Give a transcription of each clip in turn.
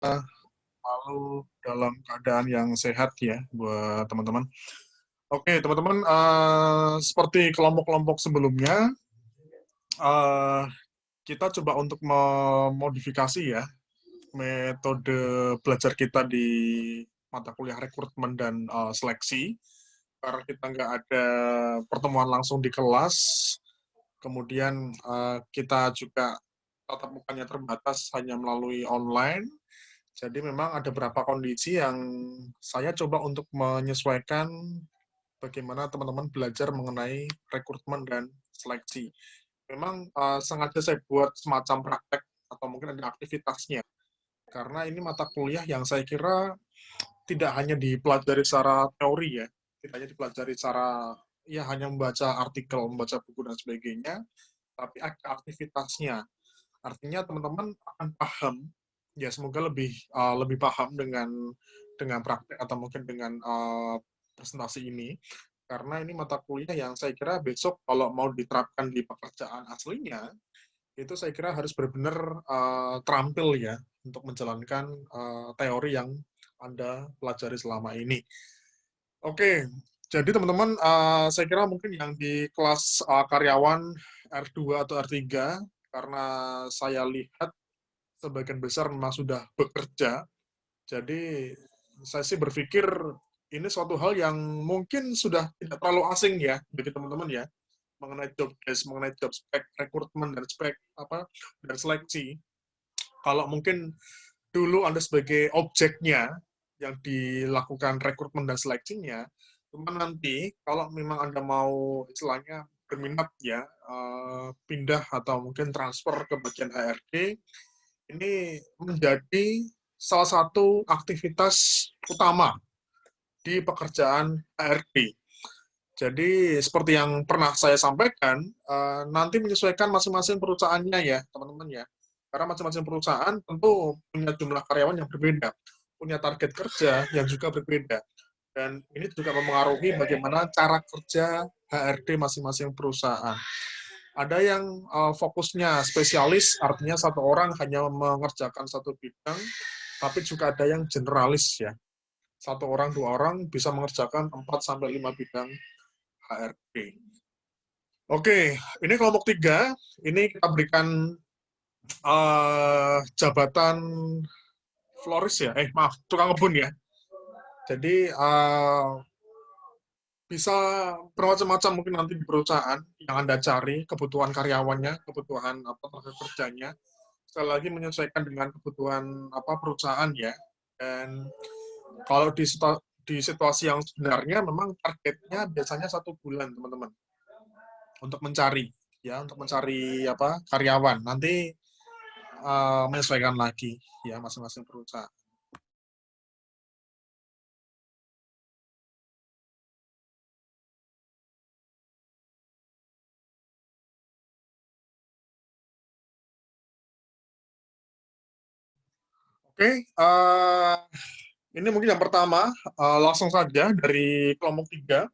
selalu dalam keadaan yang sehat ya buat teman-teman. Oke, teman-teman, seperti kelompok-kelompok sebelumnya, eh, kita coba untuk memodifikasi ya metode belajar kita di mata kuliah rekrutmen dan seleksi. Karena kita nggak ada pertemuan langsung di kelas, kemudian kita juga tatap mukanya terbatas hanya melalui online. Jadi memang ada beberapa kondisi yang saya coba untuk menyesuaikan bagaimana teman-teman belajar mengenai rekrutmen dan seleksi. Memang sengaja saya buat semacam praktek atau mungkin ada aktivitasnya. Karena ini mata kuliah yang saya kira tidak hanya dipelajari secara teori ya, tidak hanya dipelajari secara ya hanya membaca artikel, membaca buku dan sebagainya, tapi ada aktivitasnya. Artinya teman-teman akan paham, ya semoga lebih paham dengan praktek atau mungkin dengan presentasi ini, karena ini mata kuliah yang saya kira besok kalau mau diterapkan di pekerjaan aslinya, itu saya kira harus benar-benar terampil ya untuk menjalankan teori yang Anda pelajari selama ini. Oke, jadi teman-teman, saya kira mungkin yang di kelas karyawan R2 atau R3, karena saya lihat sebagian besar memang sudah bekerja, jadi saya sih berpikir ini suatu hal yang mungkin sudah tidak terlalu asing ya bagi teman-teman ya, mengenai job desk, mengenai job spek, rekrutmen dan spek apa dan seleksi. Kalau mungkin dulu Anda sebagai objeknya yang dilakukan rekrutmen dan seleksinya, cuma nanti kalau memang Anda mau istilahnya berminat ya pindah atau mungkin transfer ke bagian HRD, ini menjadi salah satu aktivitas utama di pekerjaan HRD. Jadi seperti yang pernah saya sampaikan, nanti menyesuaikan masing-masing perusahaannya ya, teman-teman ya. Karena masing-masing perusahaan tentu punya jumlah karyawan yang berbeda, punya target kerja yang juga berbeda. Dan ini juga mempengaruhi bagaimana cara kerja HRD masing-masing perusahaan. Ada yang fokusnya spesialis, artinya satu orang hanya mengerjakan satu bidang, tapi juga ada yang generalis ya. Satu orang, dua orang bisa mengerjakan 4 sampai 5 bidang HRD. Oke, ini kelompok 3. Ini kita berikan jabatan florist ya. Maaf, tukang kebun ya. Jadi bisa bermacam-macam mungkin nanti di perusahaan yang Anda cari, kebutuhan karyawannya, kebutuhan apa tenaga kerjanya. Sekali lagi menyesuaikan dengan kebutuhan apa perusahaan ya. Dan kalau di situasi yang sebenarnya memang targetnya biasanya 1 bulan teman-teman untuk mencari ya untuk mencari apa karyawan nanti menyesuaikan lagi ya masing-masing perusahaan. Oke, ini mungkin yang pertama langsung saja dari kelompok 3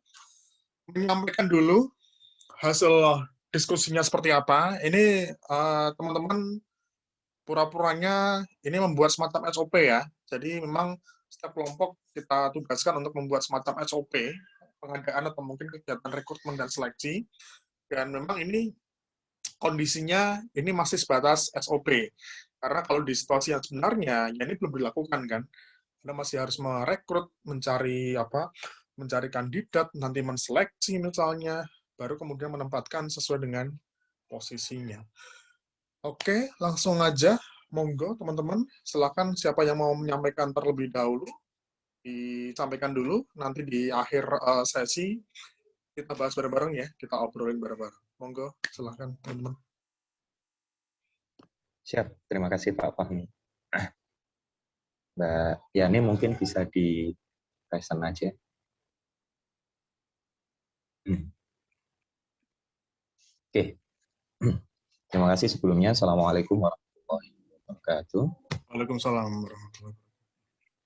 menyampaikan dulu hasil diskusinya seperti apa. Ini teman-teman pura-puranya ini membuat semacam SOP ya. Jadi memang setiap kelompok kita tugaskan untuk membuat semacam SOP pengadaan atau mungkin kegiatan rekrutmen dan seleksi. Dan memang ini kondisinya ini masih sebatas SOP. Karena kalau di situasi yang sebenarnya, ya ini belum dilakukan kan. Anda masih harus merekrut, mencari apa, mencari kandidat, nanti menseleksi misalnya, baru kemudian menempatkan sesuai dengan posisinya. Oke, langsung aja. Monggo teman-teman, silakan siapa yang mau menyampaikan terlebih dahulu, disampaikan dulu. Nanti di akhir sesi kita bahas bareng-bareng ya, kita obrolin bareng-bareng. Monggo, silakan teman-teman. Siap, terima kasih Pak Fahmi. Mbak Yani mungkin bisa di present aja. Oke, terima kasih sebelumnya. Assalamualaikum warahmatullahi wabarakatuh. Waalaikumsalam warahmatullahi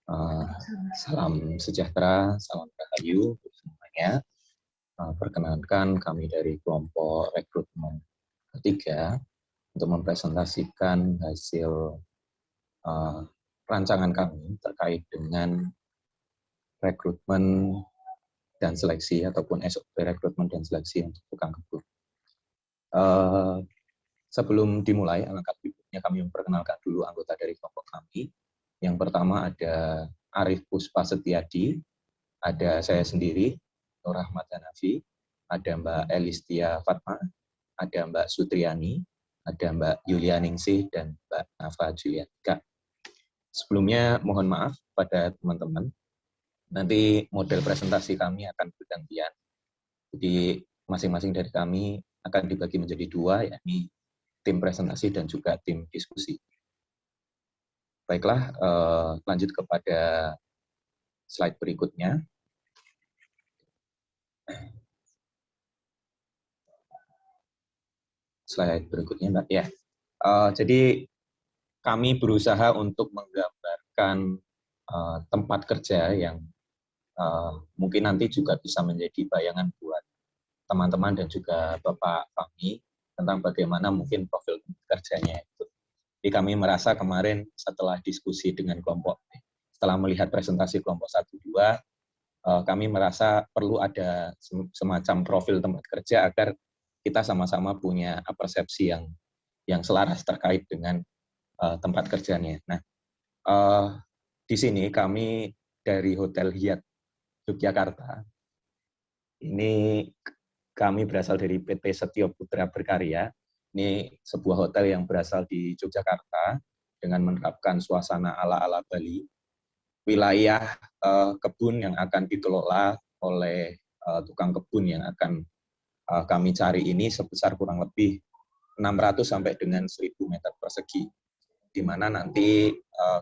wabarakatuh. Salam sejahtera, salam rahayu untuk semuanya. Perkenankan kami dari kelompok rekrutmen ketiga untuk mempresentasikan hasil rancangan kami terkait dengan rekrutmen dan seleksi ataupun SOP rekrutmen dan seleksi untuk tukang kebun. Sebelum dimulai, alangkah berikutnya kami memperkenalkan dulu anggota dari kelompok kami. Yang pertama ada Arif Puspa Setiadi, ada saya sendiri, Nur Rahmat Hanafi, ada Mbak Elistia Fatma, ada Mbak Sutriani, ada Mbak Yulia Ningsih, dan Mbak Nafa Juliatika. Sebelumnya mohon maaf pada teman-teman, nanti model presentasi kami akan bergantian. Jadi masing-masing dari kami akan dibagi menjadi dua, yakni tim presentasi dan juga tim diskusi. Baiklah, lanjut kepada slide berikutnya. Slide berikutnya, Mbak. Ya. Jadi kami berusaha untuk menggambarkan tempat kerja yang mungkin nanti juga bisa menjadi bayangan buat teman-teman dan juga Bapak kami tentang bagaimana mungkin profil kerjanya itu. Jadi kami merasa kemarin setelah diskusi dengan kelompok, setelah melihat presentasi kelompok 1-2, kami merasa perlu ada semacam profil tempat kerja agar kita sama-sama punya persepsi yang selaras terkait dengan tempat kerjanya. Nah, di sini kami dari Hotel Hyatt Yogyakarta, ini kami berasal dari PT Setio Putra Berkarya. Ini sebuah hotel yang berasal di Yogyakarta dengan menerapkan suasana ala-ala Bali. Wilayah kebun yang akan dikelola oleh tukang kebun yang akan kami cari ini sebesar kurang lebih 600 sampai dengan 1.000 meter persegi, di mana nanti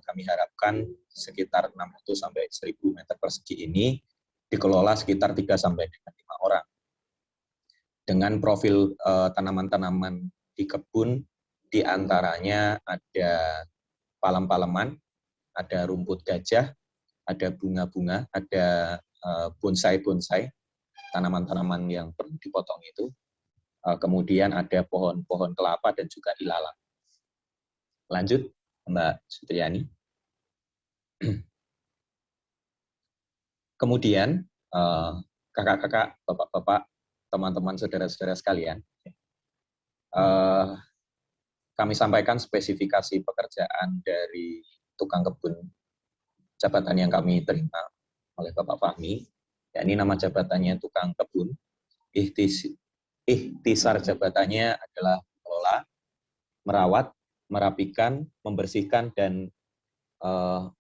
kami harapkan sekitar 600 sampai 1.000 meter persegi ini dikelola sekitar 3 sampai dengan 5 orang. Dengan profil tanaman-tanaman di kebun, di antaranya ada palem-paleman, ada rumput gajah, ada bunga-bunga, ada bonsai-bonsai, tanaman-tanaman yang perlu dipotong itu. Kemudian ada pohon-pohon kelapa dan juga ilalang. Lanjut, Mbak Sutriani. Kemudian, kakak-kakak, bapak-bapak, teman-teman, saudara-saudara sekalian, kami sampaikan spesifikasi pekerjaan dari tukang kebun jabatan yang kami terima oleh Bapak Fahmi. Ya, ini nama jabatannya tukang kebun. Ikhtisar jabatannya adalah mengelola, merawat, merapikan, membersihkan, dan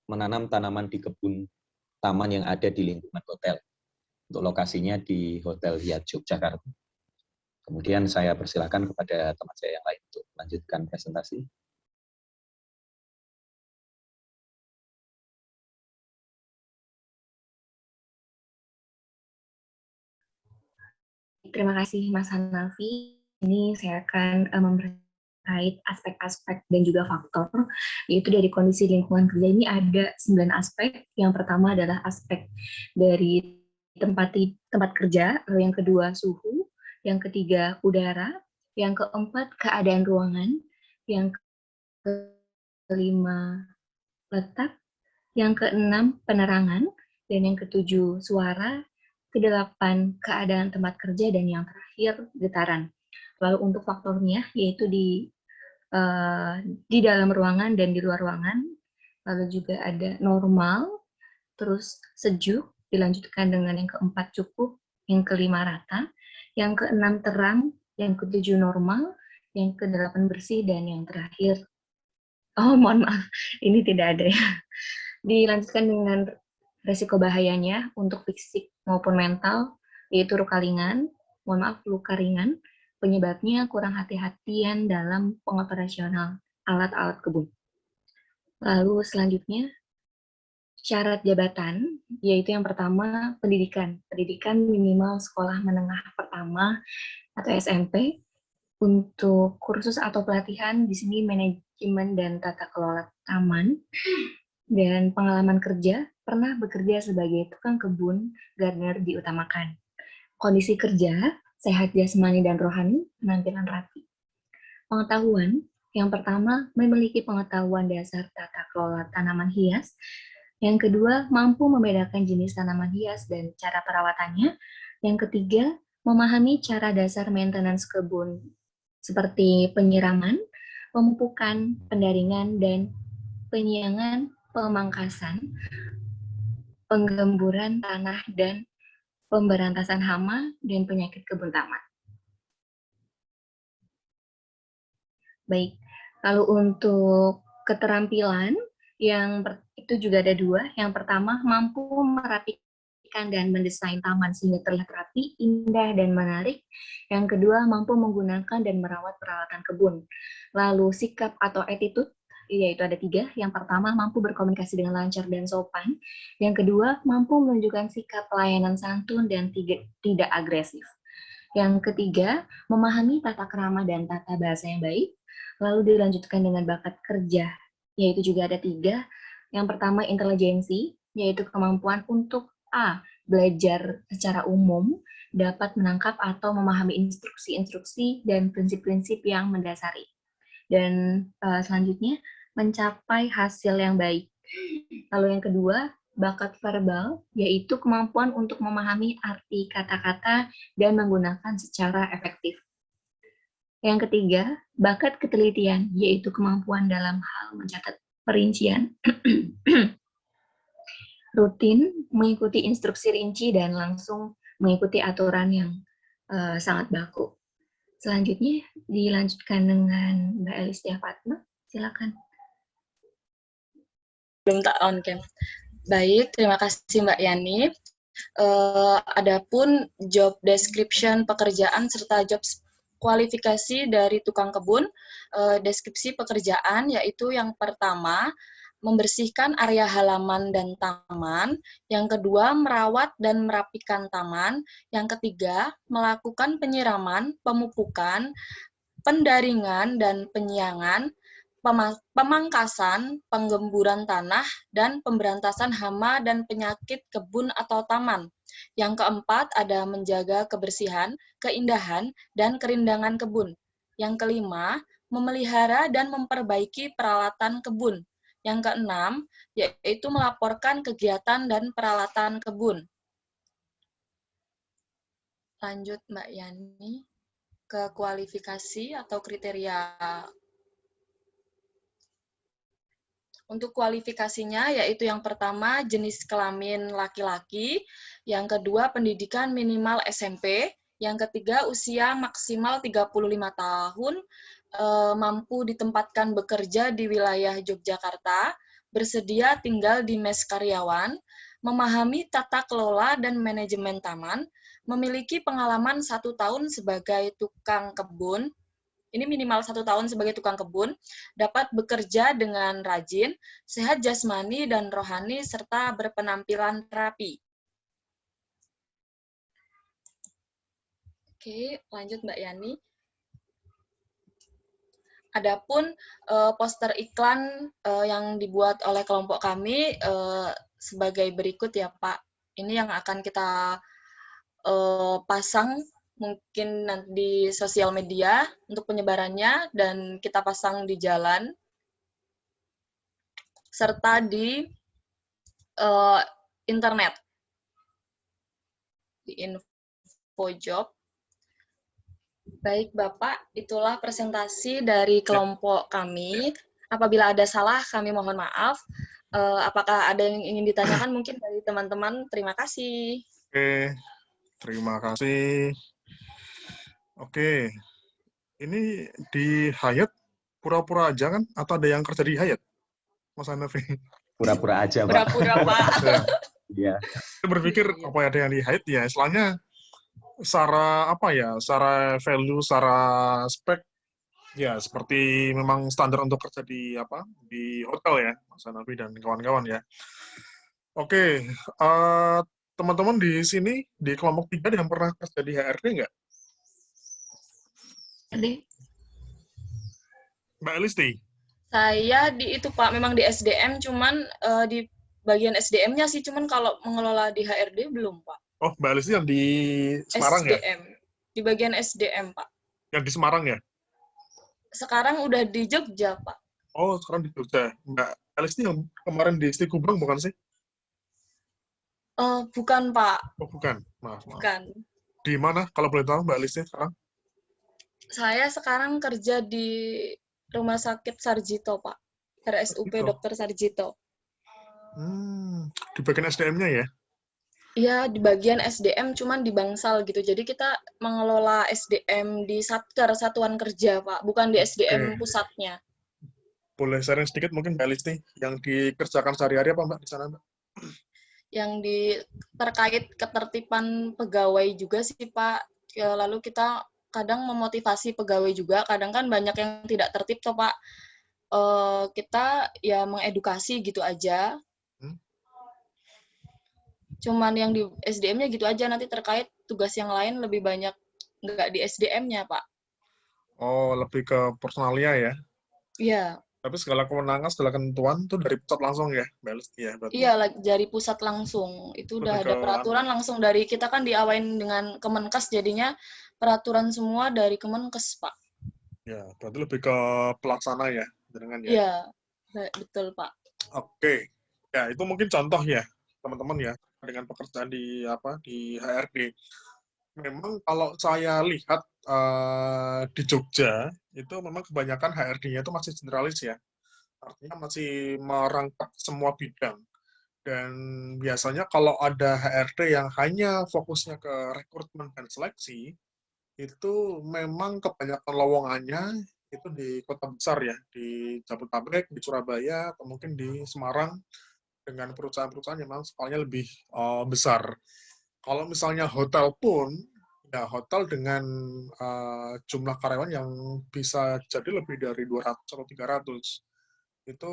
menanam tanaman di kebun taman yang ada di lingkungan hotel. Untuk lokasinya di Hotel Hyatt Yogyakarta. Kemudian saya persilakan kepada teman saya yang lain untuk melanjutkan presentasi. Terima kasih Mas Hanafi. Ini saya akan terkait aspek-aspek dan juga faktor, yaitu dari kondisi lingkungan kerja ini ada 9 aspek. Yang pertama adalah aspek dari tempat kerja, lalu yang kedua suhu, yang ketiga udara, yang keempat keadaan ruangan, yang kelima letak, yang keenam penerangan, dan yang ketujuh suara, kedelapan keadaan tempat kerja, dan yang terakhir getaran. Lalu untuk faktornya yaitu di dalam ruangan dan di luar ruangan, lalu juga ada normal, terus sejuk, dilanjutkan dengan yang keempat cukup, yang kelima rata, yang keenam terang, yang ketujuh normal, yang kedelapan bersih, dan yang terakhir, mohon maaf, ini tidak ada ya. Dilanjutkan dengan resiko bahayanya untuk fisik maupun mental, yaitu luka ringan, luka ringan, penyebabnya kurang hati-hatian dalam pengoperasional alat-alat kebun. Lalu selanjutnya, syarat jabatan, yaitu yang pertama pendidikan. Pendidikan minimal sekolah menengah pertama atau SMP. Untuk kursus atau pelatihan, di sini manajemen dan tata kelola taman. Dan pengalaman kerja, pernah bekerja sebagai tukang kebun, gardener diutamakan. Kondisi kerja, sehat jasmani dan rohani, penampilan rapi. Pengetahuan, Yang pertama, memiliki pengetahuan dasar tata kelola tanaman hias. Yang kedua, mampu membedakan jenis tanaman hias dan cara perawatannya. Yang ketiga, memahami cara dasar maintenance kebun seperti penyiraman, pemupukan, pendaringan, dan penyiangan, pemangkasan, penggemburan tanah, dan pemberantasan hama dan penyakit kebun taman. Baik, kalau untuk keterampilan, itu juga ada 2. Yang pertama, mampu merapikan dan mendesain taman sehingga terlihat rapi, indah, dan menarik. Yang kedua, mampu menggunakan dan merawat peralatan kebun. Lalu sikap atau attitude, yaitu ada 3. Yang pertama, mampu berkomunikasi dengan lancar dan sopan. Yang kedua, mampu menunjukkan sikap pelayanan santun dan tidak agresif. Yang ketiga, memahami tata krama dan tata bahasa yang baik. Lalu dilanjutkan dengan bakat kerja, yaitu juga ada 3. Yang pertama, intelijensi, yaitu kemampuan untuk A. Belajar secara umum, dapat menangkap atau memahami instruksi-instruksi dan prinsip-prinsip yang mendasari. Dan selanjutnya, mencapai hasil yang baik. Lalu yang kedua, bakat verbal, yaitu kemampuan untuk memahami arti kata-kata dan menggunakan secara efektif. Yang ketiga, bakat ketelitian, yaitu kemampuan dalam hal mencatat perincian, rutin, mengikuti instruksi rinci, dan langsung mengikuti aturan yang sangat baku. Selanjutnya, dilanjutkan dengan Mbak Elistia Fatma. Silakan. Belum tak on cam. Baik, terima kasih Mbak Yani. Adapun job description pekerjaan serta job kualifikasi dari tukang kebun, deskripsi pekerjaan yaitu yang pertama, membersihkan area halaman dan taman, yang kedua, merawat dan merapikan taman, yang ketiga, melakukan penyiraman, pemupukan, pendaringan dan penyiangan, pemangkasan, penggemburan tanah, dan pemberantasan hama dan penyakit kebun atau taman. Yang keempat, ada menjaga kebersihan, keindahan, dan kerindangan kebun. Yang kelima, memelihara dan memperbaiki peralatan kebun. Yang keenam, yaitu melaporkan kegiatan dan peralatan kebun. Lanjut Mbak Yani ke kualifikasi atau kriteria. Untuk kualifikasinya yaitu yang pertama jenis kelamin laki-laki, yang kedua pendidikan minimal SMP, yang ketiga usia maksimal 35 tahun, mampu ditempatkan bekerja di wilayah Yogyakarta, bersedia tinggal di mes karyawan, memahami tata kelola dan manajemen taman, memiliki pengalaman 1 tahun sebagai tukang kebun, ini minimal 1 tahun sebagai tukang kebun, dapat bekerja dengan rajin, sehat jasmani dan rohani, serta berpenampilan rapi. Oke, lanjut Mbak Yani. Adapun poster iklan yang dibuat oleh kelompok kami sebagai berikut ya Pak. Ini yang akan kita pasang mungkin di sosial media untuk penyebarannya, dan kita pasang di jalan, serta di internet, di InfoJob. Baik Bapak, itulah presentasi dari kelompok kami. Apabila ada salah, kami mohon maaf. Apakah ada yang ingin ditanyakan mungkin dari teman-teman? Terima kasih. Oke, terima kasih. Oke, ini di Hyatt pura-pura aja kan? Atau ada yang kerja di Hyatt, Mas Hanafi? Pura-pura aja, Pak. Pura-pura, Pak. Iya. Saya berpikir apa ada yang di Hyatt ya, istilahnya secara apa ya, secara value, secara spek, ya seperti memang standar untuk kerja di apa di hotel ya, Mas Hanafi dan kawan-kawan ya. Oke, teman-teman di sini di kelompok 3 yang pernah kerja di HRD nggak? Mbak Elisti? Saya di itu Pak, memang di SDM, cuman di bagian SDM-nya sih, cuman kalau mengelola di HRD belum Pak. Oh, Mbak Elisti yang di Semarang SDM. Ya? Di bagian SDM Pak. Yang di Semarang ya? Sekarang udah di Jogja, Pak. Oh, sekarang di Jogja. Mbak Elis ini yang kemarin di Isti Kubang bukan sih? Bukan, Pak. Oh, bukan. Maaf, maaf. Bukan. Di mana kalau boleh tahu Mbak Elisnya sekarang? Saya sekarang kerja di Rumah Sakit Sarjito, Pak. RSUP Gitu. Dr. Sarjito. Di bagian SDM-nya ya? Iya, di bagian SDM, cuman di Bangsal gitu. Jadi kita mengelola SDM di Satker, Satuan Kerja, Pak. Bukan di SDM Oke. pusatnya. Boleh sharing sedikit mungkin Mbak Elis nih, yang dikerjakan sehari-hari apa Mbak di sana Mbak? Yang terkait ketertiban pegawai juga sih, Pak. Lalu kita kadang memotivasi pegawai juga. Kadang kan banyak yang tidak tertib, toh, Pak. Kita ya mengedukasi gitu aja. Cuman yang di SDM-nya gitu aja, nanti terkait tugas yang lain lebih banyak nggak di SDM-nya, Pak. Oh, lebih ke personalia ya? Iya. Tapi segala kewenangan, segala ketentuan itu dari pusat langsung ya, Mbak Elis ya berarti? Iya, dari pusat langsung. Itu Lebih udah ke ada peraturan langsung dari kita kan diawain dengan Kemenkes, jadinya peraturan semua dari Kemenkes, Pak. ya, berarti lebih ke pelaksana ya, dengan ya. Iya, betul, Pak. Oke. Ya, itu mungkin contoh ya, teman-teman ya, dengan pekerjaan di HRD. Memang kalau saya lihat di Jogja itu memang kebanyakan HRD-nya itu masih generalis ya. Artinya masih merangkap semua bidang. Dan biasanya kalau ada HRD yang hanya fokusnya ke rekrutmen dan seleksi, itu memang kebanyakan lowongannya itu di kota besar ya, di Jabodetabek, di Surabaya, atau mungkin di Semarang, dengan perusahaan-perusahaan yang memang skalanya lebih besar. Kalau misalnya hotel pun, ya hotel dengan jumlah karyawan yang bisa jadi lebih dari 200 atau 300. Itu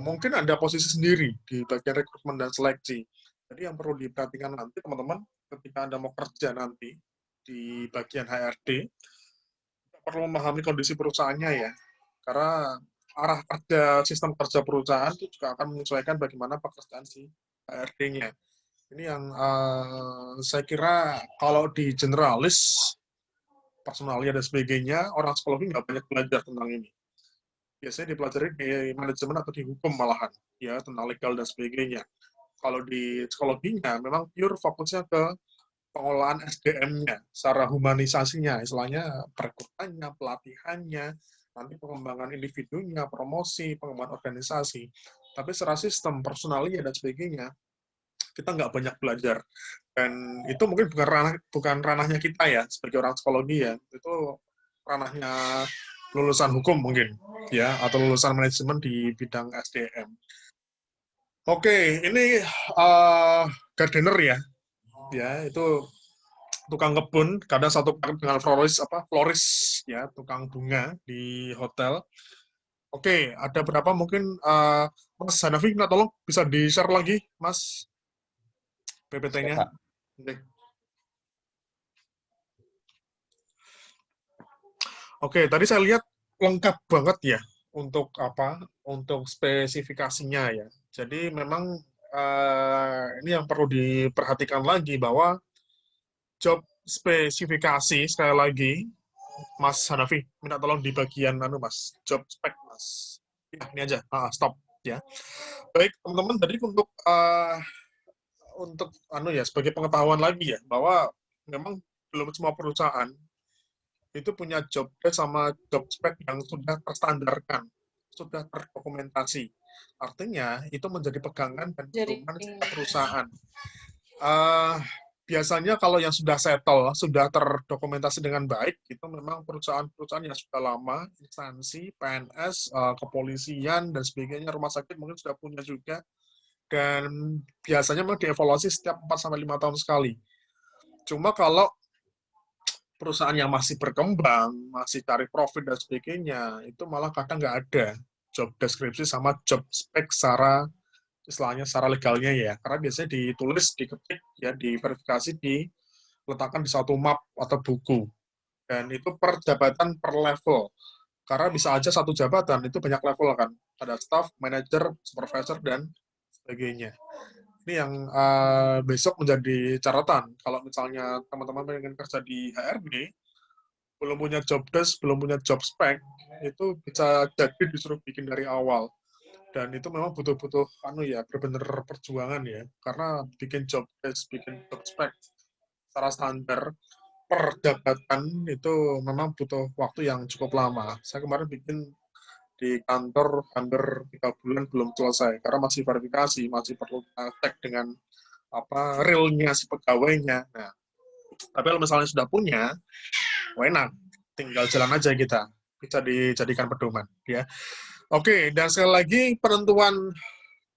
mungkin ada posisi sendiri di bagian rekrutmen dan seleksi. Jadi yang perlu diperhatikan nanti teman-teman, ketika Anda mau kerja nanti di bagian HRD, perlu memahami kondisi perusahaannya ya. Karena arah kerja, sistem kerja perusahaan itu juga akan menyesuaikan bagaimana pekerjaan si HRD-nya. Ini yang saya kira kalau di generalis, personalia dan sebagainya, orang psikologi nggak banyak belajar tentang ini. Biasanya dipelajari di manajemen atau di hukum malahan, ya tentang legal dan sebagainya. Kalau di psikologinya, memang pure fokusnya ke pengolahan SDM-nya, secara humanisasinya, istilahnya perekrutannya, pelatihannya, nanti pengembangan individunya, promosi, pengembangan organisasi. Tapi secara sistem, personalia dan sebagainya, kita nggak banyak belajar. Dan itu mungkin bukan ranahnya kita ya, sebagai orang psikologi ya. Itu ranahnya lulusan hukum mungkin, ya, atau lulusan manajemen di bidang SDM. Oke, ini gardener ya itu tukang kebun, kadang satu dengan floris ya, tukang bunga di hotel. Oke, ada berapa mungkin Mas Hanafi, minta tolong bisa di-share lagi, Mas, PPT-nya. Pak. Oke, tadi saya lihat lengkap banget ya untuk untuk spesifikasinya ya. Jadi memang ini yang perlu diperhatikan lagi bahwa job spesifikasi sekali lagi, Mas Hanafi, minta tolong di bagian Mas, job spek Mas. Ya, ini aja, stop ya. Baik teman-teman, tadi untuk sebagai pengetahuan lagi ya, bahwa memang belum semua perusahaan itu punya job desk sama job spek yang sudah terstandarkan, sudah terdokumentasi. Artinya itu menjadi pegangan dan pedoman setiap perusahaan. Biasanya kalau yang sudah settle, sudah terdokumentasi dengan baik, itu memang perusahaan-perusahaan yang sudah lama, instansi, PNS, kepolisian, dan sebagainya, rumah sakit mungkin sudah punya juga, dan biasanya memang dievaluasi setiap 4-5 tahun sekali. Cuma kalau perusahaan yang masih berkembang, masih cari profit dan sebagainya, itu malah kadang nggak ada job deskripsi sama job spek secara istilahnya secara legalnya ya, karena biasanya ditulis, diketik, ya, diverifikasi, diletakkan di satu map atau buku, dan itu per jabatan, per level, karena bisa aja satu jabatan itu banyak level kan, ada staff, manager, supervisor, dan sebagainya. Ini yang besok menjadi catatan, kalau misalnya teman-teman ingin kerja di HRD, belum punya job desk, belum punya job spec, itu bisa jadi disuruh bikin dari awal. Dan itu memang butuh-butuh benar-benar perjuangan ya. Karena bikin job desk, bikin job spec secara standar per jabatan itu memang butuh waktu yang cukup lama. Saya kemarin bikin di kantor hampir 3 bulan belum selesai karena masih verifikasi, masih perlu cek dengan realnya si pegawainya. Nah, tapi kalau misalnya sudah punya, enak, tinggal jalan aja kita, bisa dijadikan pedoman ya. Oke, dan sekali lagi penentuan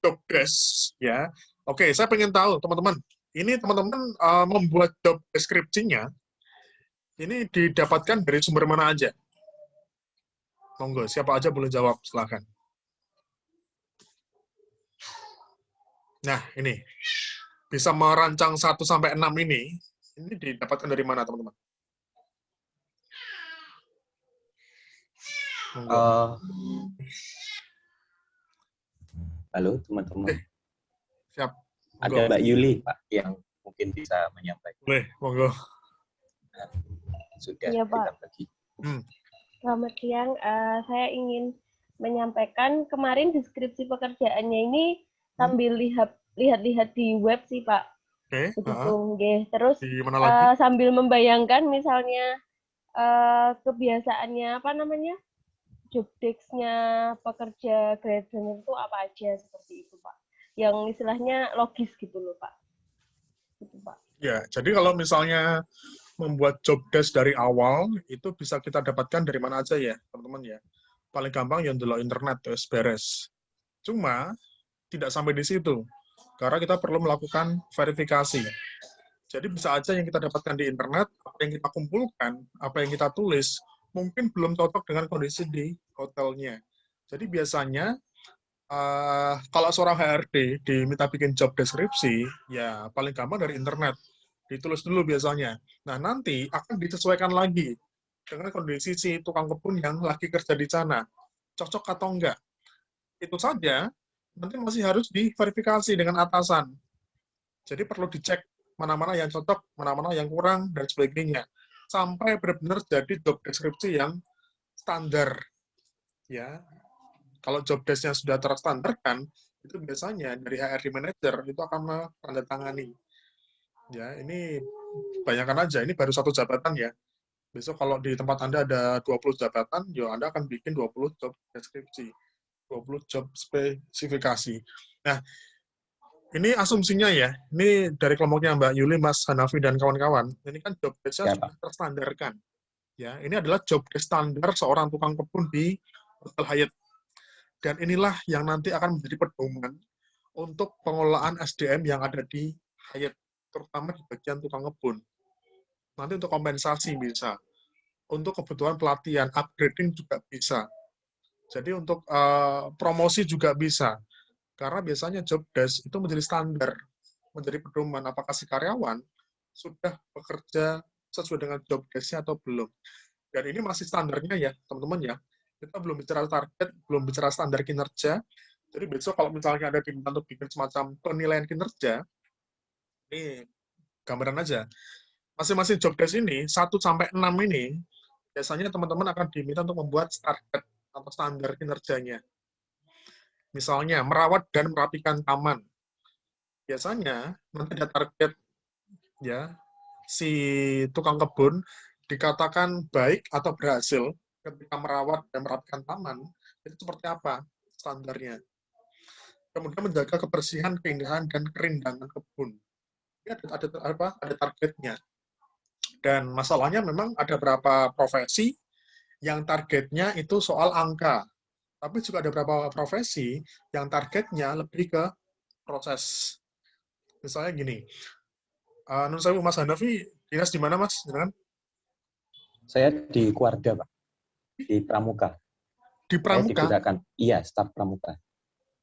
job desk ya. Oke, saya pengen tahu teman-teman, ini teman-teman membuat job deskripsinya ini didapatkan dari sumber mana aja? Monggo, siapa aja boleh jawab, silakan. Nah, ini bisa merancang 1 sampai 6 ini didapatkan dari mana, teman-teman? Halo teman-teman. Siap. Ada Mbak Yuli Pak yang mungkin bisa menyampaikan. Boleh, monggo. Sudah Iya, kita Pak. bagi. Selamat siang. Saya ingin menyampaikan kemarin deskripsi pekerjaannya ini sambil lihat-lihat di web sih, Pak. Oke. Begitu, nggih. Terus Di mana lagi? sambil membayangkan misalnya kebiasaannya job desk-nya pekerja graduate itu apa aja seperti itu, Pak. Yang istilahnya logis gitu loh, Pak. Gitu, Pak. Ya, jadi kalau misalnya membuat job desk dari awal, itu bisa kita dapatkan dari mana aja ya, teman-teman ya. Paling gampang yang dulu internet, terus beres. Cuma, tidak sampai di situ. Karena kita perlu melakukan verifikasi. Jadi bisa aja yang kita dapatkan di internet, apa yang kita kumpulkan, apa yang kita tulis, mungkin belum cocok dengan kondisi di hotelnya. Jadi biasanya, kalau seorang HRD diminta bikin job deskripsi, ya paling gampang dari internet. Ditulis dulu biasanya. Nah, nanti akan disesuaikan lagi dengan kondisi si tukang kebun yang lagi kerja di sana. Cocok atau enggak. Itu saja, nanti masih harus diverifikasi dengan atasan. Jadi perlu dicek mana-mana yang cocok, mana-mana yang kurang, dan sebagainya. Sampai benar-benar jadi job deskripsi yang standar. Ya, kalau job desk-nya sudah terstandarkan, itu biasanya dari HRD manager itu akan menandatangani. Ya, ini bayangkan aja, ini baru 1 jabatan ya. Besok kalau di tempat Anda ada 20 jabatan, ya Anda akan bikin 20 job deskripsi, 20 job spesifikasi. Nah, ini asumsinya ya, ini dari kelompoknya Mbak Yuli, Mas Hanafi, dan kawan-kawan, ini kan job desk-nya sudah terstandarkan. Ya, ini adalah job desk standar seorang tukang kebun di Hotel Hyatt. Dan inilah yang nanti akan menjadi pedoman untuk pengelolaan SDM yang ada di Hyatt, terutama di bagian tukang kebun. Nanti untuk kompensasi bisa, untuk kebutuhan pelatihan, upgrading juga bisa. Jadi untuk promosi juga bisa. Karena biasanya job desk itu menjadi standar, menjadi pedoman apakah si karyawan sudah bekerja sesuai dengan job desk-nya atau belum. Dan ini masih standarnya ya, teman-teman ya. Kita belum bicara target, belum bicara standar kinerja. Jadi besok kalau misalnya ada diminta untuk bikin semacam penilaian kinerja, ini gambaran aja. Masing-masing job desk ini, 1 sampai 6 ini, biasanya teman-teman akan diminta untuk membuat target atau standar kinerjanya. Misalnya, merawat dan merapikan taman. Biasanya, nanti ada target ya, si tukang kebun dikatakan baik atau berhasil ketika merawat dan merapikan taman, itu seperti apa standarnya. Kemudian menjaga kebersihan, keindahan, dan kerindangan kebun. Ini ada targetnya. Dan masalahnya memang ada beberapa profesi yang targetnya itu soal angka. Tapi juga ada beberapa profesi yang targetnya lebih ke proses. Misalnya gini, Nun Sewu, Mas Hanafi, dinas di mana, Mas? Jangan. Saya di Keluarga, Pak. Di Pramuka. Di Pramuka? Saya digunakan, iya, staf Pramuka.